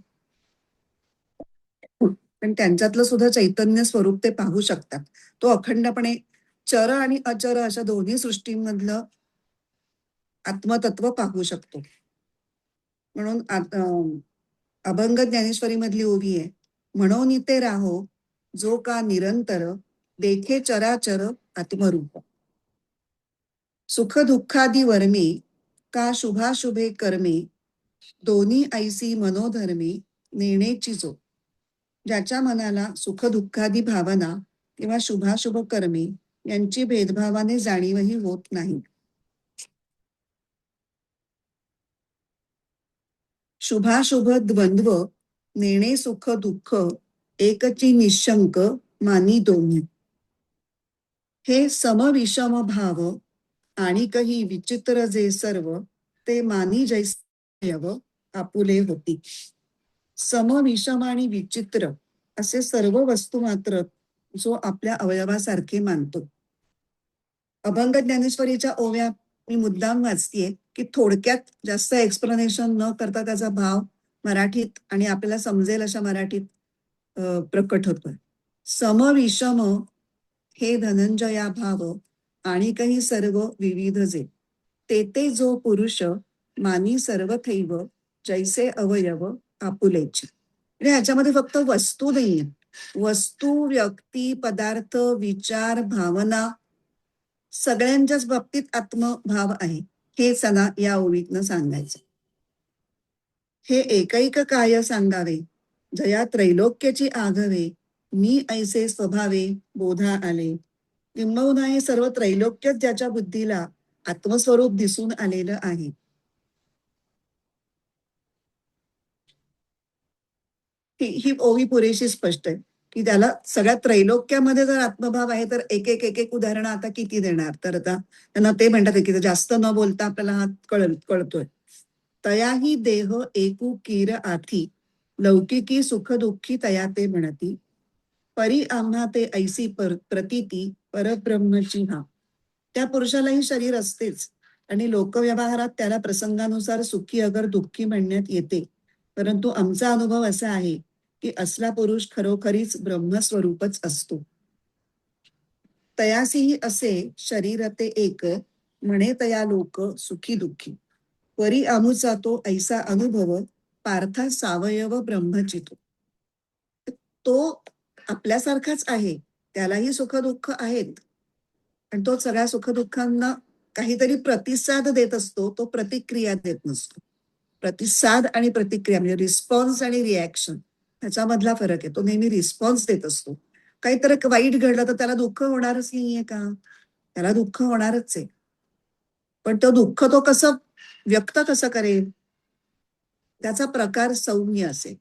पण त्यांच्यातलं सुद्धा चैतन्य स्वरूप ते पाहू शकतात. तो अखंडपणे चर आणि अचर अशा दोन्ही सृष्टींमधलं आत्मतत्व पाहू शकतो. म्हणून अभंग ज्ञानेश्वरी मधली ओवी आहे, म्हणून ते राहो जो का निरंतर, देखे चराचर आत्मरूप. सुख दुःखादी वर्मी का शुभाशुभे कर्मे दोन्ही ऐसी मनोधर्मे नेणेची जो. ज्याच्या मनाला सुखदुःखादी भावना किंवा शुभाशुभ कर्मे यांची भेदभावाने जाणीवही होत नाही. शुभाशुभ द्वंद्व नेणे सुख दुःख एकची निशंक मानी दोन्ही. हे समविषम भाव आणि काही विचित्र जे सर्व ते मानी जैसयव आपुले होती. समविषम आणि विचित्र असे सर्व वस्तू मात्र जो आपल्या अवयवासारखे मानतो. अभंग ज्ञानेश्वरीच्या ओव्या मी मुद्दाम वाचतीये की थोडक्यात जास्त एक्सप्लेनेशन न करता त्याचा भाव मराठीत आणि आपल्याला समजेल अशा मराठीत प्रकट होतोय. समविषम हे धनंजया भाव आणि काही सर्व विविध जे ते जो पुरुष मानी सर्वथैव जैसे अवयव आपुलेचे. म्हणजे ह्याच्यामध्ये फक्त वस्तू नाहीये, वस्तू व्यक्ती पदार्थ विचार भावना सगळ्यांच्याच बाबतीत आत्मभाव आहे हे सना या ओळीतनं सांगायचं. हे एकैक काय सांगावे जया त्रैलोक्याची आघवे मी ऐसे स्वभावे बोधा आले. किंबहुना हे सर्व त्रैलोक्यच ज्याच्या बुद्धीला आत्मस्वरूप दिसून आलेलं आहे. ही ओवी पुरेशी स्पष्ट आहे की त्याला सगळ्या त्रैलोक्यामध्ये जर आत्मभाव आहे तर एक एक उदाहरणं आता किती देणार. तर आता त्यांना ते म्हणतात की जास्त न बोलता आपल्याला हा कळतोय. तयाही देह एकू कीर आथी लौकिकी सुख दुःखी तया ते म्हणती परी आम्हा ते ऐसी प्रतीती परब्रह्मची हा. त्या पुरुषालाही शरीर असतेच आणि लोकव्यवहारात त्याला प्रसंगानुसार सुखी अगर दुःखी म्हणण्यात येते. परंतु आमचा अनुभव असा आहे की असला पुरुष खरोखरीच ब्रह्मस्वरूपच असतो. तयासीही असे शरीर ते एक म्हणे तया लोक सुखी दुःखी परी आमुचा तो ऐसा अनुभव पार्था सावयव ब्रह्मचितो. तो आपल्यासारखाच आहे, त्यालाही सुख दुःख आहेत आणि तो सगळ्या सुखदुःखांना काहीतरी प्रतिसाद देत असतो, तो प्रतिक्रिया देत नसतो. प्रतिसाद आणि प्रतिक्रिया म्हणजे रिस्पॉन्स आणि रिॲक्शन ह्याच्यामधला फरक आहे. तो नेहमी रिस्पॉन्स देत असतो. काहीतरी वाईट घडलं तर त्याला दुःख होणारच नाहीये का? त्याला दुःख होणारच आहे. पण तो दुःख तो कसं व्यक्त कसं करेल, त्याचा प्रकार सौम्य असेल.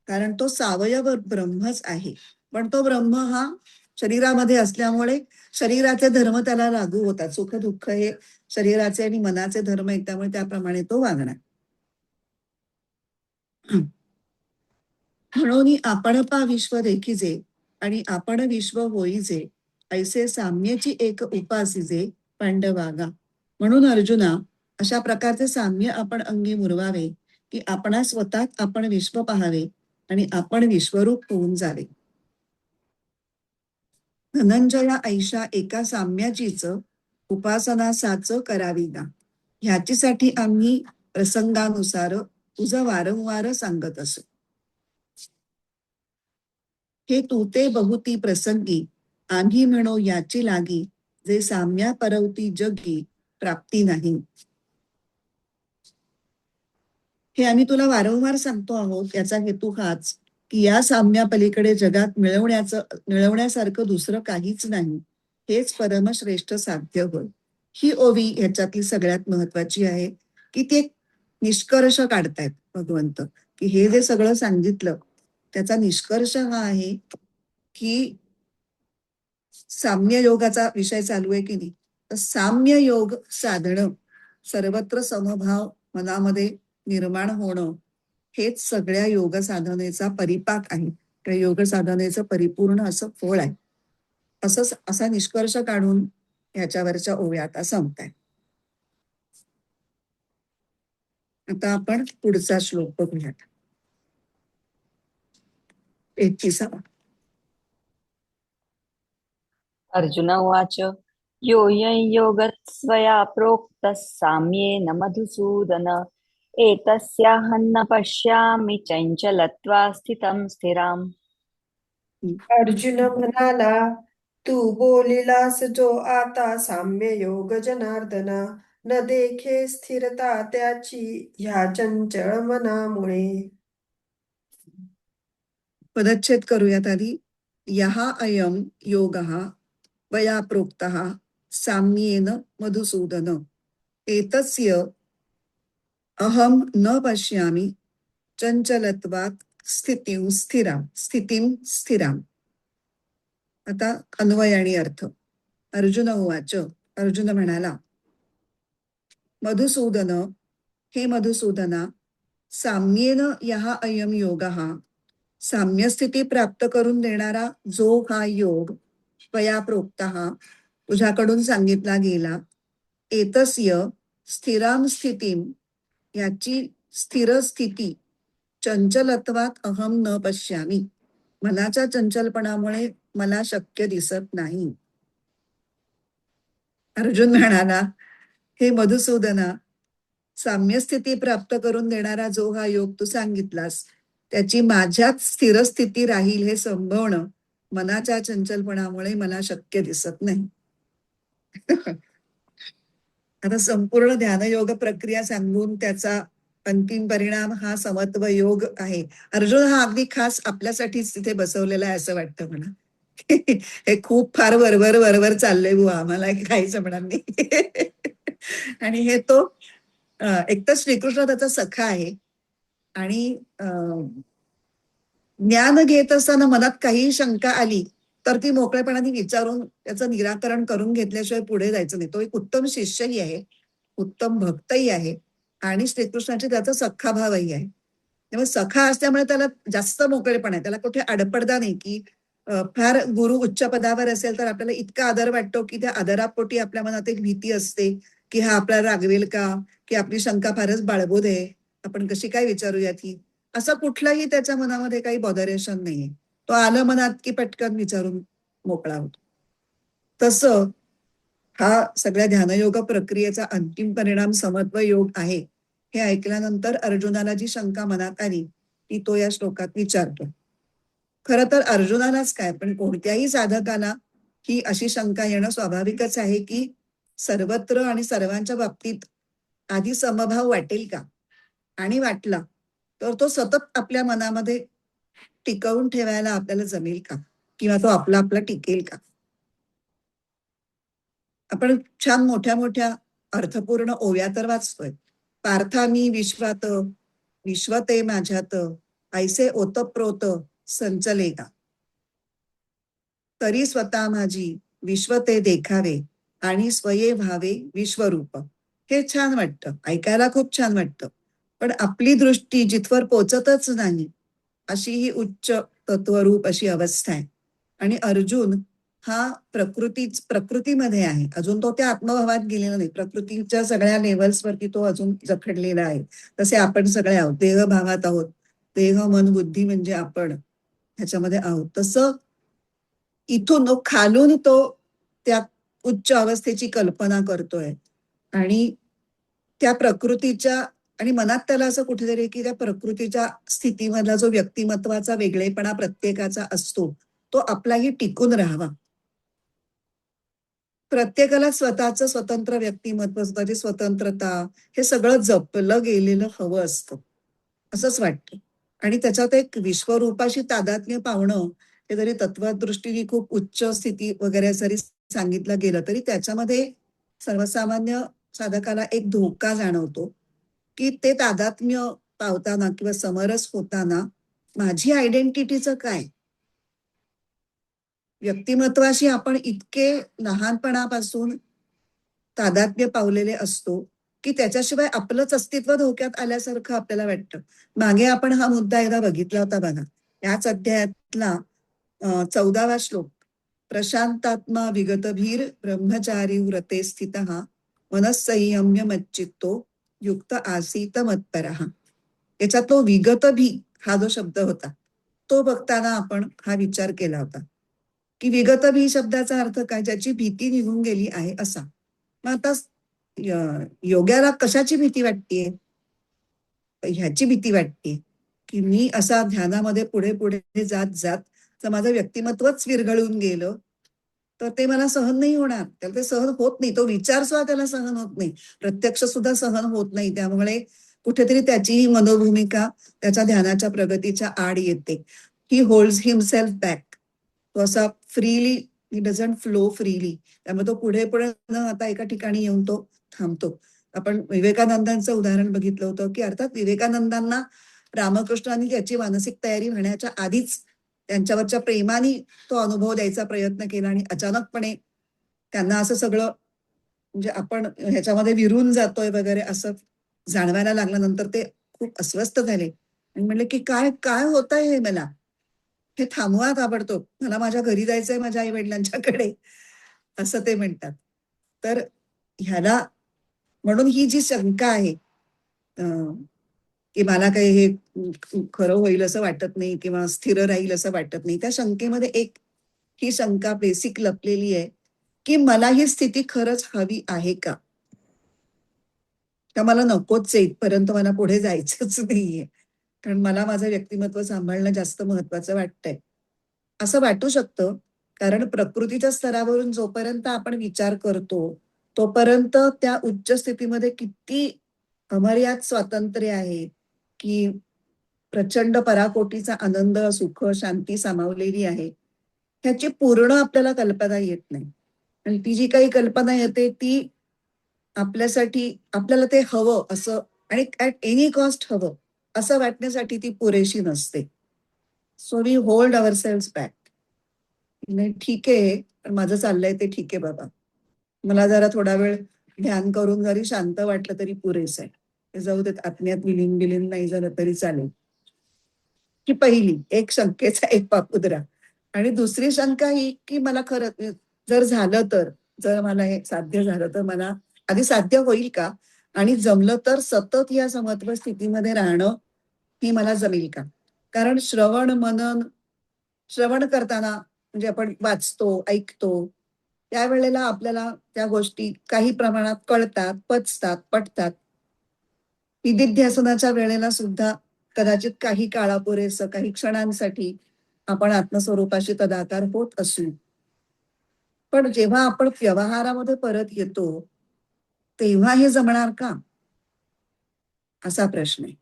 कारण तो सावयव ब्रह्मच आहे. पण तो ब्रह्म हा शरीरामध्ये असल्यामुळे शरीराचे धर्म त्याला लागू होतात. सुख दुःख हे शरीराचे आणि मनाचे धर्म आहेत, त्यामुळे त्याप्रमाणे तो वागणार. म्हणून आपण पा विश्व देखीजे आणि आपण विश्व होईजे ऐसे साम्यची एक उपासीजे पांडवागा. म्हणून अर्जुना अशा प्रकारचे साम्य आपण अंगी मुरवावे की आपणा स्वतः आपण विश्व पाहावे आणि आपण विश्वरूप होऊन जावे. धनंजया ऐशा एका साम्याचीच उपासना साच करावी गा. ह्याच्यासाठी आम्ही प्रसंगानुसार तुझं वारंवार सांगत असो. हे तू ते बहुती प्रसंगी आम्ही म्हणो याची लागी जे साम्या परवती जगी प्राप्ती नाही. हे आम्ही तुला वारंवार सांगतो आहोत. याचा हेतू हाच की या साम्या पलीकडे जगात मिळवण्यासारखं दुसरं काहीच नाही. हेच परमश्रेष्ठ साध्य होय. ही ओवी ह्याच्यातली सगळ्यात महत्वाची आहे की ते निष्कर्ष काढतायत भगवंत की हे जे सगळं सांगितलं त्याचा निष्कर्ष हा आहे की साम्य योगाचा विषय चालू आहे की नाही, तर साम्य योग साधणं, सर्वत्र समभाव मनामध्ये निर्माण होणं हेच सगळ्या योग साधनेचा परिपाक आहे. त्या योग साधनेचं परिपूर्ण असं फळ आहे. असा निष्कर्ष काढून ह्याच्यावरच्या ओव्या आता संपताय. आता आपण पुढचा श्लोक बघूयात. 31. अर्जुन उवाच योऽयं योगस्त्वया प्रोक्तः साम्येन मधुसूदन एतस्याहं न पश्यामि चञ्चलत्वा स्थितं स्थिराम्. अर्जुन म्हणाला, तू बोलिलास जो आता साम्य योग जनार्दना, न देखे स्थिरता त्याची ह्या चंचळ मनामुळे. पदच्छेद करूयात आधी. यहा अयम योगः वया प्रोक्तः साम्येन मधुसूदन एतस्य अहम न पश्यामि चंचलत्वात् स्थितिं स्थिराम. आता अन्वय आणि अर्थ. अर्जुन उवाच, अर्जुन म्हणाला, मधुसूदन, हे मधुसूदना, साम्येन यहा अयम योगः, साम्यस्थिती प्राप्त करून देणारा जो हा योग, त्वया प्रोक्तः, तुझ्याकडून सांगितला गेला, एतस्य स्थिराम स्थितीम, याची स्थिर स्थिती, चंचलत्वात अहम न पश्यामी, मनाच्या चंचलपणामुळे मला शक्य दिसत नाही. अर्जुन म्हणाला, हे मधुसूदना, साम्यस्थिती प्राप्त करून देणारा जो हा योग तू सांगितलास, त्याची माझ्यात स्थिर स्थिती राहील हे संभवणं मनाच्या चंचलपणामुळे मला शक्य दिसत नाही. आता संपूर्ण ध्यानयोग प्रक्रिया सांगून त्याचा अंतिम परिणाम हा समत्व योग आहे. अर्जुन हा अगदी खास आपल्यासाठीच तिथे बसवलेला आहे असं वाटतं मला. हे खूप फार वरवर वरवर चाललंय बुवा, आम्हाला काही जमणार नाही. आणि हे तो एक तर श्रीकृष्ण त्याचा सखा आहे आणि ज्ञान घेत असताना मनात काही शंका आली तर ती मोकळेपणाने विचारून त्याचं निराकरण करून घेतल्याशिवाय पुढे जायचं नाही. तो एक उत्तम शिष्यही आहे, उत्तम भक्तही आहे आणि श्रीकृष्णाचे त्याचा सख्खा भावही आहे. त्यामुळे सखा असल्यामुळे त्याला जास्त मोकळेपण आहे, त्याला कुठे अडपडदा नाही की फार गुरु उच्च पदावर असेल तर आपल्याला इतका आदर वाटतो की त्या आदरापोटी आपल्या मनात एक भीती असते की हा आपल्याला रागवेल का, की आपली शंका फारच बाळबोध आहे, आपण कशी काय विचारूया ती, असं कुठलंही त्याच्या मनामध्ये काही बॉदरेशन नाहीये. तो आलं मनात की पटकन विचारून मोकळा होतो. तसं हा सगळ्या ध्यानयोग प्रक्रियेचा अंतिम परिणाम समत्व योग आहे हे ऐकल्यानंतर अर्जुनाला जी शंका मनात आली ती तो या श्लोकात विचारतो. खरं तर अर्जुनालाच काय, पण कोणत्याही साधकाला ही अशी शंका येणं स्वाभाविकच आहे की सर्वत्र आणि सर्वांच्या बाबतीत आधी समभाव वाटेल का, आणि वाटला तर तो सतत आपल्या मनामध्ये टिकवून ठेवायला आपल्याला जमेल का, किंवा तो आपला आपला टिकेल का. आपण छान मोठ्या मोठ्या अर्थपूर्ण ओव्या तर वाचतोय. पार्था मी विश्वात, विश्वते माझ्यात, ऐसे ओतप्रोत संचलेगा, तरी स्वतः माझी विश्वते देखावे आणि स्वये व्हावे विश्वरूप. हे छान वाटतं, ऐकायला खूप छान वाटतं, पण आपली दृष्टी जिथवर पोचतच नाही अशी ही उच्च तत्वरूप अशी अवस्था आहे. आणि अर्जुन हा प्रकृतीमध्ये आहे, अजून तो त्या आत्मभावात गेलेला नाही, प्रकृतीच्या सगळ्या लेवल्सवरती तो अजून जखडलेला आहे. तसे आपण सगळे आहोत, देहभावात आहोत, देह मन बुद्धी म्हणजे आपण ह्याच्यामध्ये आहोत. तसं इथून खालून तो त्या उच्च अवस्थेची कल्पना करतोय आणि त्या प्रकृतीच्या, आणि मनात त्याला असं कुठेतरी की त्या प्रकृतीच्या स्थितीमधला जो व्यक्तिमत्वाचा वेगळेपणा प्रत्येकाचा असतो तो आपलाही टिकून राहावा. प्रत्येकाला स्वतःचं स्वतंत्र व्यक्तिमत्व, स्वतःची स्वतंत्रता हे सगळं जपलं गेलेलं हवं असतं असंच वाटतं. आणि त्याच्यात एक विश्वरूपाशी तादात्म्य पावणं हे जरी तत्वदृष्टीने खूप उच्च स्थिती वगैरे जरी सांगितलं गेलं तरी त्याच्यामध्ये सर्वसामान्य साधकाला एक धोका जाणवतो की ते तादात्म्य पावताना किंवा समरस होताना माझी आयडेंटिटीचं काय. व्यक्तिमत्वाशी आपण इतके लहानपणापासून तादात्म्य पावलेले असतो की त्याच्याशिवाय आपलंच अस्तित्व धोक्यात आल्यासारखं आपल्याला वाटतं. मागे आपण हा मुद्दा एकदा बघितला होता बघा, याच अध्यायातला 14वा श्लोक. प्रशांतात्मा विगतभीर ब्रह्मचारी व्रते स्थितः मनस्संयम्य मच्चित्तो युक्त आसीत मत्परः. याचा तो विगतभी हा जो शब्द होता तो बघताना आपण हा विचार केला होता की विगतभी शब्दाचा अर्थ काय, ज्याची भीती निघून गेली आहे असा. मग आता योग्याला कशाची भीती वाटतेय, ह्याची भीती वाटते की मी असा ध्यानामध्ये पुढे पुढे जात जात तर माझं व्यक्तिमत्वच विरघळून गेलं तर ते मला सहन नाही होणार. त्याला ते सहन होत नाही. तो विचार सुद्धा त्याला सहन होत नाही. प्रत्यक्ष सुद्धा सहन होत नाही. त्यामुळे कुठेतरी त्याची ही मनोभूमिका त्याच्या ध्यानाच्या प्रगतीच्या आड येते. ही होल्ड्स हिमसेल्फ बॅक. तो असा freely, he doesn't flow freely. त्यामुळे तो पुढे पुढे न आता एका ठिकाणी येऊन तो थांबतो. आपण विवेकानंदांचं उदाहरण बघितलं होतं, की अर्थात विवेकानंदांना रामकृष्णांनी त्याची मानसिक तयारी होण्याच्या आधीच त्यांच्यावरच्या प्रेमाने तो अनुभव द्यायचा प्रयत्न केला आणि अचानकपणे त्यांना असं सगळं, म्हणजे आपण ह्याच्यामध्ये विरून जातोय वगैरे असं जाणवायला लागल्यानंतर ते खूप अस्वस्थ झाले आणि म्हणले की काय काय होत आहे हे मला, हे थांबवा ताबडतोब, मला माझ्या घरी जायचंय, माझ्या आई वडिलांच्याकडे, असं ते म्हणतात. तर ह्याला, म्हणून ही जी शंका आहे की मला काही हे खरं होईल असं वाटत नाही किंवा स्थिर राहील असं वाटत नाही, त्या शंकेमध्ये एक ही शंका बेसिक लपलेली आहे की मला ही स्थिती खरंच हवी आहे का, का मला नकोच आहे, इथपर्यंत मला पुढे जायचंच नाहीये, कारण मला माझं व्यक्तिमत्व सांभाळणं जास्त महत्वाचं वाटतंय. असं वाटू शकतं, कारण प्रकृतीच्या स्तरावरून जोपर्यंत आपण विचार करतो तोपर्यंत त्या उच्च स्थितीमध्ये किती अमर्याद स्वातंत्र्य आहे, की प्रचंड पराकोटीचा आनंद, सुख, शांती सामावलेली आहे, ह्याची पूर्ण आपल्याला कल्पना येत नाही. आणि ती जी काही कल्पना येते ती आपल्यासाठी, आपल्याला ते हवं असं आणि ऍट एनी कॉस्ट हवं असं वाटण्यासाठी ती पुरेशी नसते. So we hold our sales back. नाही ठीक आहे, पण माझं चाललंय ते ठीक आहे बाबा. मला जरा थोडा वेळ ध्यान करून जरी शांत वाटलं तरी पुरेसं आहे. ते जाऊ देत, आत्म्यात विलीन बिलीन नाही झालं तरी चालेल. ही पहिली एक शंकेचा एक पापुद्रा. आणि दुसरी शंका ही की मला खरं जर झालं तर, जर मला हे साध्य झालं तर मला आधी साध्य होईल का, आणि जमलं तर सतत या समत्व स्थितीमध्ये राहणं ही मला जमेल का. कारण श्रवण करताना, म्हणजे आपण वाचतो, ऐकतो, त्यावेळेला आपल्याला त्या गोष्टी काही प्रमाणात कळतात, पचतात, पटतात. निधिध्यासनाच्या वेळेला सुद्धा कदाचित काही काळापुरेसं, काही क्षणांसाठी आपण आत्मस्वरूपाशी तदाकार होत असू. पण जेव्हा आपण व्यवहारामध्ये परत येतो तेव्हा हे जमणार का, असा प्रश्न आहे.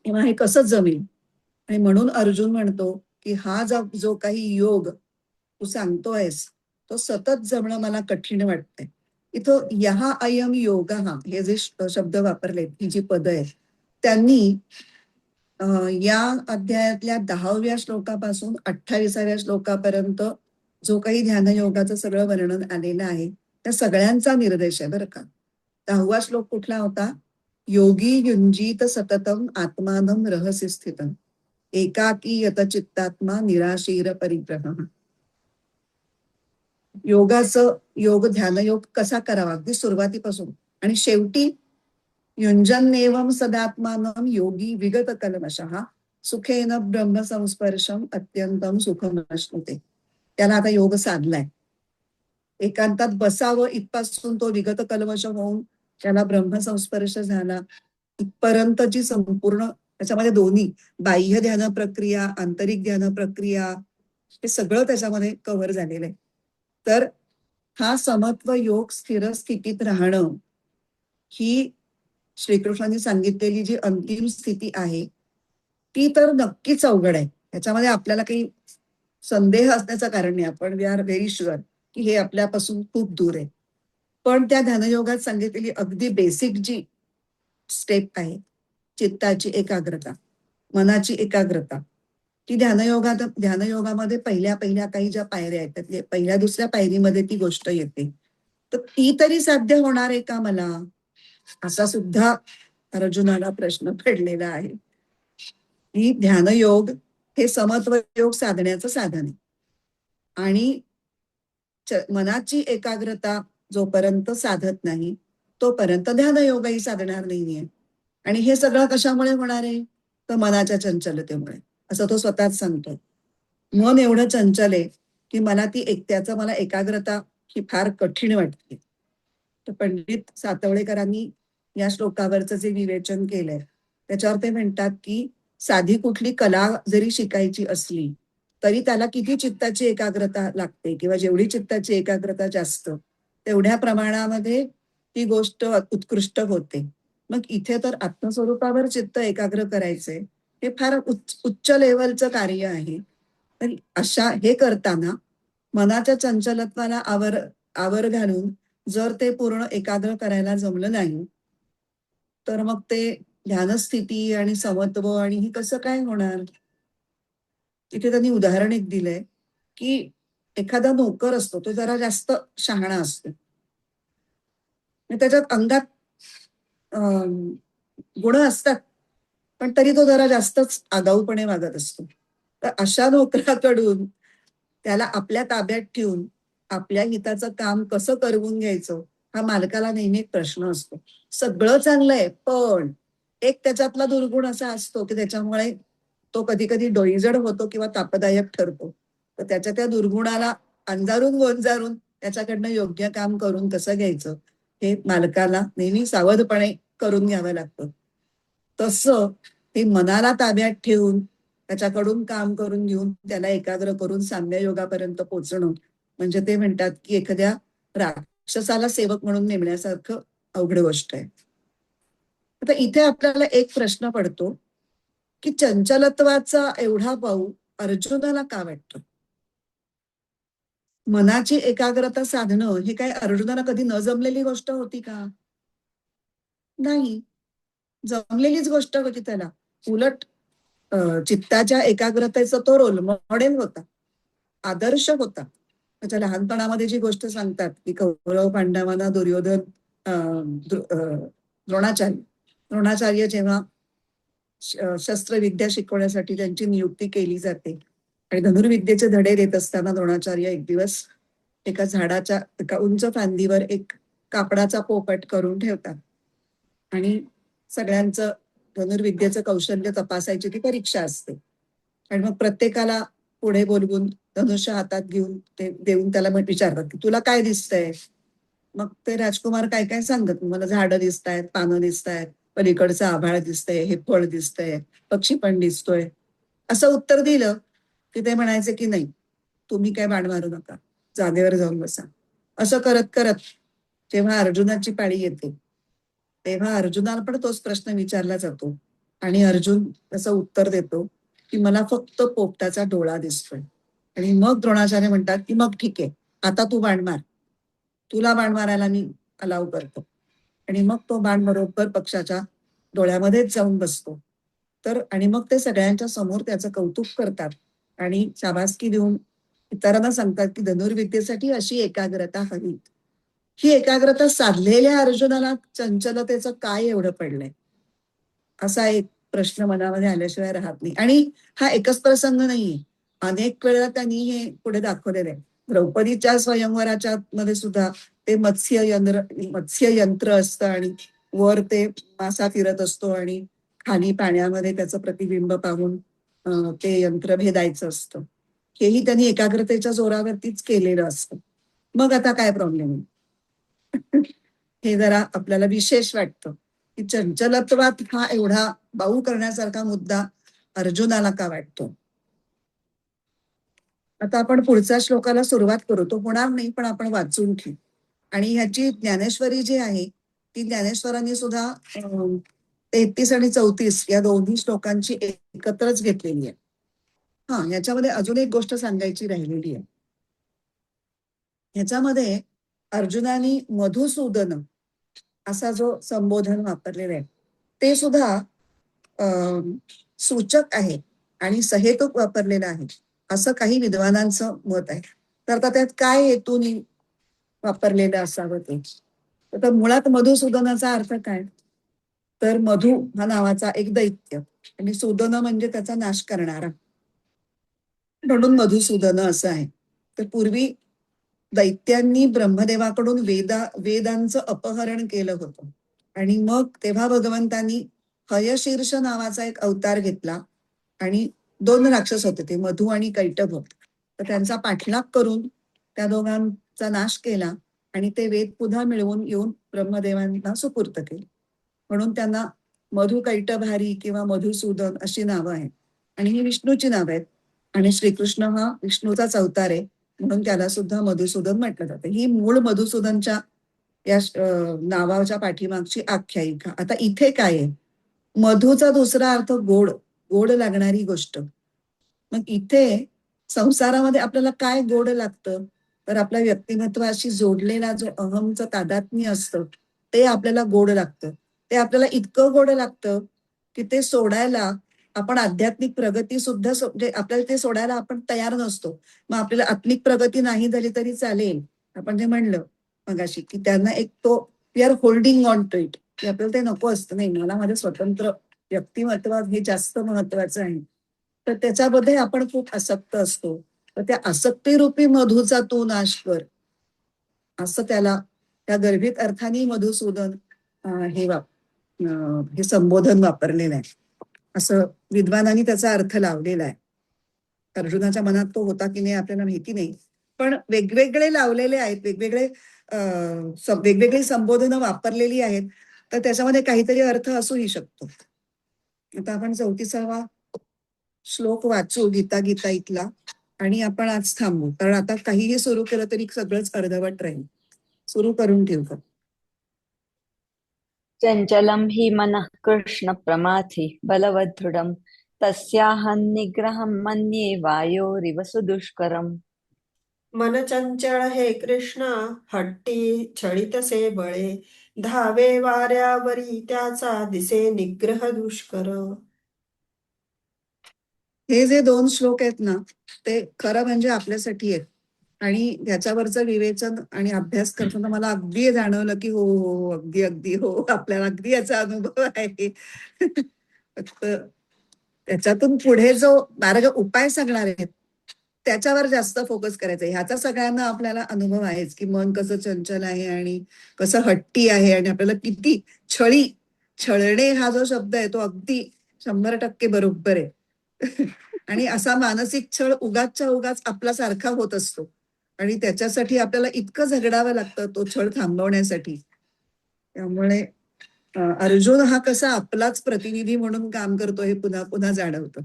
तेव्हा हे कसं जमेल. आणि म्हणून अर्जुन म्हणतो की हा जो काही योग तू सांगतोयस तो सतत जमणं मला कठीण वाटतंय. इथं यहा अयम योग, हा हे जे शब्द वापरलेत, ही जी पद आहेत, त्यांनी या अध्यायातल्या 10व्या श्लोकापासून 28व्या श्लोकापर्यंत जो काही ध्यानयोगाचं सगळं वर्णन आलेलं आहे त्या सगळ्यांचा निर्देश आहे बरं का. 10वा श्लोक कुठला होता? योगी युंजीत सततम आत्मानम रहस्य स्थितम एकाकी यत चित्तात्मा निराशीर परिग्रह. योग ध्यानयोग कसा करावा अगदी सुरुवातीपासून आणि शेवटी युंजन्नेवम सदात्मानम योगी विगत कल्मषः सुखेन ब्रह्म संस्पर्शम अत्यंतम सुखम अश्नुते. त्याला आता योग साधलाय, एकांतात बसावं इथपासून तो विगत कल्मष होऊन त्याला ब्रह्मसंस्पर्श झाला इथपर्यंतची संपूर्ण, त्याच्यामध्ये दोन्ही बाह्य ध्यान प्रक्रिया, आंतरिक ध्यान प्रक्रिया, हे सगळं त्याच्यामध्ये कव्हर झालेलं आहे. तर हा समत्व योग स्थिर स्थितीत राहणं ही श्रीकृष्णांनी सांगितलेली जी अंतिम स्थिती आहे ती तर नक्कीच अवघड आहे. ह्याच्यामध्ये आपल्याला काही संदेह असण्याचं कारण नाही. आपण वी आर व्हेरी शुअर की हे आपल्यापासून खूप दूर आहे. पण त्या ध्यानयोगात सांगितलेली अगदी बेसिक जी स्टेप आहे, चित्ताची एकाग्रता, मनाची एकाग्रता, ती ध्यानयोगामध्ये पहिल्या काही ज्या पायऱ्या आहेत त्यातल्या पहिल्या दुसऱ्या पायरीमध्ये ती गोष्ट येते. तर ती तरी साध्य होणार आहे का मला, असा सुद्धा अर्जुनाला प्रश्न पडलेला आहे. ही ध्यानयोग हे समत्व योग साधण्याचं साधन आहे. आणि मनाची एकाग्रता जोपर्यंत साधत नाही तोपर्यंत ध्यानयोगही साधणार नाहीये. आणि हे सगळं कशामुळे होणार आहे, तर मनाच्या चंचलतेमुळे, असं तो स्वतःच सांगतो. मन एवढं चंचल आहे की मला त्याचं मला एकाग्रता ही फार कठीण वाटते. तर पंडित सातवळेकरांनी या श्लोकावरचं जे विवेचन केलंय त्याच्यावर ते म्हणतात की साधी कुठली कला जरी शिकायची असली तरी त्याला किती चित्ताची एकाग्रता लागते किंवा जेवढी चित्ताची एकाग्रता जास्त तेवढ्या प्रमाणामध्ये ती गोष्ट उत्कृष्ट होते. मग इथे तर आत्मस्वरूपावर चित्त एकाग्र करायचंय हे फार उच्च लेवलचं कार्य आहे. तर अशा हे करताना मनाच्या चंचलत्वाला आवर घालून जर ते पूर्ण एकाग्र करायला जमलं नाही तर मग ते ध्यानस्थिती आणि समत्व आणि हे कसं काय होणार. तिथे त्यांनी उदाहरण एक दिलंय की एखादा नोकर असतो तो जरा जास्त शहाणा असतो, त्याच्यात अंगात गुण असतात पण तरी तो जरा जास्तच आगाऊपणे वागत असतो. तर अशा नोकराकडून त्याला आपल्या ताब्यात ठेवून आपल्या हिताचं काम कसं करवून घ्यायचं हा मालकाला नेहमी एक प्रश्न असतो. सगळं चांगलंय पण एक त्याच्यातला दुर्गुण असा असतो की त्याच्यामुळे तो कधी कधी डोईजड होतो किंवा तापदायक ठरतो. तर त्याच्या त्या दुर्गुणाला अंजारून गोंजारून त्याच्याकडनं योग्य काम करून कसं घ्यायचं हे मालकाला नेहमी सावधपणे करून घ्यावं लागतं. तसं ते मनाला ताब्यात ठेवून त्याच्याकडून काम करून घेऊन त्याला एकाग्र करून साम्य योगापर्यंत पोहोचणं म्हणजे ते म्हणतात की एखाद्या राक्षसाला सेवक म्हणून नेमण्यासारखं अवघड गोष्ट आहे. आता इथे आपल्याला एक प्रश्न पडतो की चंचलत्वाचा एवढा पाऊ अर्जुनाला का वाटतो. मनाची एकाग्रता साधणं हे काय अर्जुनाला कधी न जमलेली गोष्ट होती का. नाही, जमलेलीच गोष्ट होती त्याला. उलट चित्ताच्या एकाग्रतेचा तो रोल मॉडेल होता, आदर्श होता. त्याच्या लहानपणामध्ये जी गोष्ट सांगतात की कौरव पांडवांना दुर्योधन द्रोणाचार्य जेव्हा शस्त्रविद्या शिकवण्यासाठी त्यांची नियुक्ती केली जाते आणि धनुर्विद्येचे धडे देत असताना द्रोणाचार्य एक दिवस एका झाडाच्या एका उंच फांदीवर एक कापडाचा पोपट करून ठेवतात आणि सगळ्यांचं धनुर्विद्येचं कौशल्य तपासायची ती परीक्षा असते. आणि मग प्रत्येकाला पुढे बोलवून धनुष्य हातात घेऊन ते देऊन त्याला मग विचारतात की तुला काय दिसतंय. मग ते राजकुमार काय काय सांगत, मला झाडं दिसतायत, पानं दिसतायत, पलीकडचं आभाळ दिसतंय, हे फळ दिसतंय, पक्षी पण दिसतोय. असं उत्तर दिलं की ते म्हणायचे की नाही, तुम्ही काय बाण मारू नका, जागेवर जाऊन बसा. असं करत करत जेव्हा अर्जुनाची पाळी येते तेव्हा अर्जुनाला पण तोच प्रश्न विचारला जातो आणि अर्जुन त्याचं उत्तर देतो की मला फक्त पोपटाचा डोळा दिसतोय. आणि मग द्रोणाचार्य म्हणतात की मग ठीक आहे, आता तू बाण मार, तुला बाण मारायला मी अलाव करतो. आणि मग तो बाण बरोबर पक्षाच्या डोळ्यामध्येच जाऊन बसतो. तर आणि मग ते सगळ्यांच्या समोर त्याचं कौतुक करतात आणि शाबासकी देऊन इतरांना सांगतात की धनुर्विद्येसाठी अशी एकाग्रता हवी. ही एकाग्रता साधलेल्या अर्जुनाला चंचलतेचं काय एवढं पडलंय असा एक प्रश्न मनामध्ये आल्याशिवाय राहत नाही. आणि हा एकच प्रसंग नाहीये, अनेक वेळा त्यांनी हे पुढे दाखवलेलं आहे. द्रौपदीच्या स्वयंवराच्या मध्ये सुद्धा ते मत्स्य यंत्र असतं आणि वर ते मासा फिरत असतो आणि खाली पाण्यामध्ये त्याचं प्रतिबिंब पाहून ते यंत्र भेदायचं असतं. हेही त्यांनी एकाग्रतेच्या जोरावरतीच केलेलं असतं. मग आता काय प्रॉब्लेम आहे. हे जरा आपल्याला विशेष वाटतं की चंचलत्वात हा एवढा बाऊ करण्यासारखा मुद्दा अर्जुनाला का वाटतो. आता आपण पुढच्या श्लोकाला सुरुवात करू, तो होणार नाही पण आपण वाचून घेऊ. आणि ह्याची ज्ञानेश्वरी जी आहे ती ज्ञानेश्वरांनी सुद्धा 33 आणि 34 या दोन्ही श्लोकांची एकत्रच घेतलेली आहे. हा, याच्यामध्ये अजून एक गोष्ट सांगायची राहिलेली आहे. ह्याच्यामध्ये अर्जुनाने मधुसूदन असा जो संबोधन वापरलेला आहे ते सुद्धा सूचक आहे आणि सहेतुक वापरलेलं आहे असं काही विद्वानांचं मत आहे. तर आता त्यात काय हेतूने वापरलेलं असावं ते. तर मुळात मधुसूदनाचा अर्थ काय, तर मधु हा नावाचा एक दैत्य आणि सूदन म्हणजे त्याचा नाश करणारा, म्हणून मधुसूदन असं आहे. तर पूर्वी दैत्यांनी ब्रह्मदेवाकडून वेदांचं अपहरण केलं होतं आणि मग तेव्हा भगवंतांनी हयशीर्ष नावाचा एक अवतार घेतला आणि 2 राक्षस होते ते मधु आणि कैटभ. तर त्यांचा पाठलाग करून त्या दोघांचा नाश केला आणि ते वेद पुन्हा मिळवून येऊन ब्रह्मदेवांना सुपूर्त केले. म्हणून त्यांना मधु कैटभारी किंवा मधुसूदन अशी नावं आहेत आणि ही विष्णूची नावं आहेत. आणि श्रीकृष्ण हा विष्णूचाच अवतार आहे, म्हणून त्याला सुद्धा मधुसूदन म्हटलं जातं. ही मूळ मधुसूदनच्या या नावाच्या पाठीमागची आख्यायिका. आता इथे काय आहे? मधूचा दुसरा अर्थ गोड, गोड लागणारी गोष्ट. मग इथे संसारामध्ये आपल्याला काय गोड लागतं? तर आपल्या व्यक्तिमत्वाशी जोडलेला जो अहमचं तादात्म्य असतं ते आपल्याला गोड लागतं. ते आपल्याला इतकं गोड लागतं की ते सोडायला आपण आध्यात्मिक प्रगती सुद्धा म्हणजे आपल्याला ते सोडायला आपण तयार नसतो. मग आपल्याला आत्मिक प्रगती नाही झाली तरी चालेल. आपण जे म्हणलं मगाशी की त्यांना एक तो we are holding on to it, की आपल्याला ते नको असतं. नाही, मला माझं स्वतंत्र व्यक्तिमत्व हे जास्त महत्वाचं आहे. तर त्याच्यामध्ये आपण खूप आसक्त असतो. तर त्या आसक्तीरूपी मधूचा तू नाश कर, असं त्याला त्या गर्भित अर्थाने मधुसूदन हे संबोधन वापरलेलं आहे. असं विद्वानांनी त्याचा अर्थ लावलेला आहे. अर्जुनाच्या मनात तो होता की नाही आपल्याला माहिती नाही, पण वेगवेगळे लावलेले आहेत, वेगवेगळी संबोधनं वापरलेली आहेत. तर त्याच्यामध्ये काहीतरी अर्थ असूही शकतो. आता आपण 34वा श्लोक वाचू गीता गीता इथला आणि आपण आज थांबू, कारण आता काहीही सुरू केलं तरी सगळंच अर्धवट राहील. सुरू करून ठेवू का? चञ्चलं हि मनः कृष्ण प्रमाथि बलवदृढं तस्याहं निग्रहं मन्ये वायोरिव सुदुष्करम्. मन चंचळ हे कृष्ण, हट्टी छळीतसे बळे, धावे वाऱ्यावरी त्याचा दिसे निग्रह दुष्कर. हे जे 2 श्लोक आहेत ना, ते खरं म्हणजे आपल्यासाठी आहेत. आणि त्याच्यावरचं विवेचन आणि अभ्यास करताना मला अगदी जाणवलं की हो हो हो, अगदी अगदी हो, आपल्याला अगदी याचा अनुभव आहे. फक्त त्याच्यातून पुढे जो मार्ग उपाय सांगणार आहेत त्याच्यावर जास्त फोकस करायचा आहे. ह्याचा सगळ्यांना आपल्याला अनुभव आहेच की मन कसं चंचल आहे आणि कसं हट्टी आहे, आणि आपल्याला किती छळणे हा जो शब्द आहे तो अगदी 100% बरोबर आहे. आणि असा मानसिक छळ उगाचच्या उगाच आपला सारखा होत असतो आणि त्याच्यासाठी आपल्याला इतकं झगडावं लागतं तो छळ थांबवण्यासाठी. त्यामुळे अर्जुन हा कसा आपलाच प्रतिनिधी म्हणून काम करतो हे पुन्हा पुन्हा जाणवतं.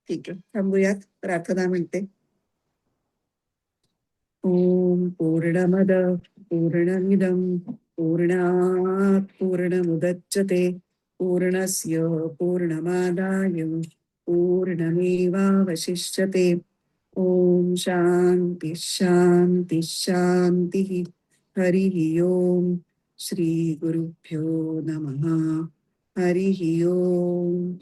ठीक आहे, थांबूयात. प्रार्थना म्हणते. ओम पूर्णमद पूर्णमिदं पूर्णात् पूर्णमुदच्यते पूर्णस्य पूर्णमादाय पूर्णमेवावशिष्यते. ओम शांती शांती शांती. हरिः ओम. श्री गुरुभ्यो नमः. हरिः ओम.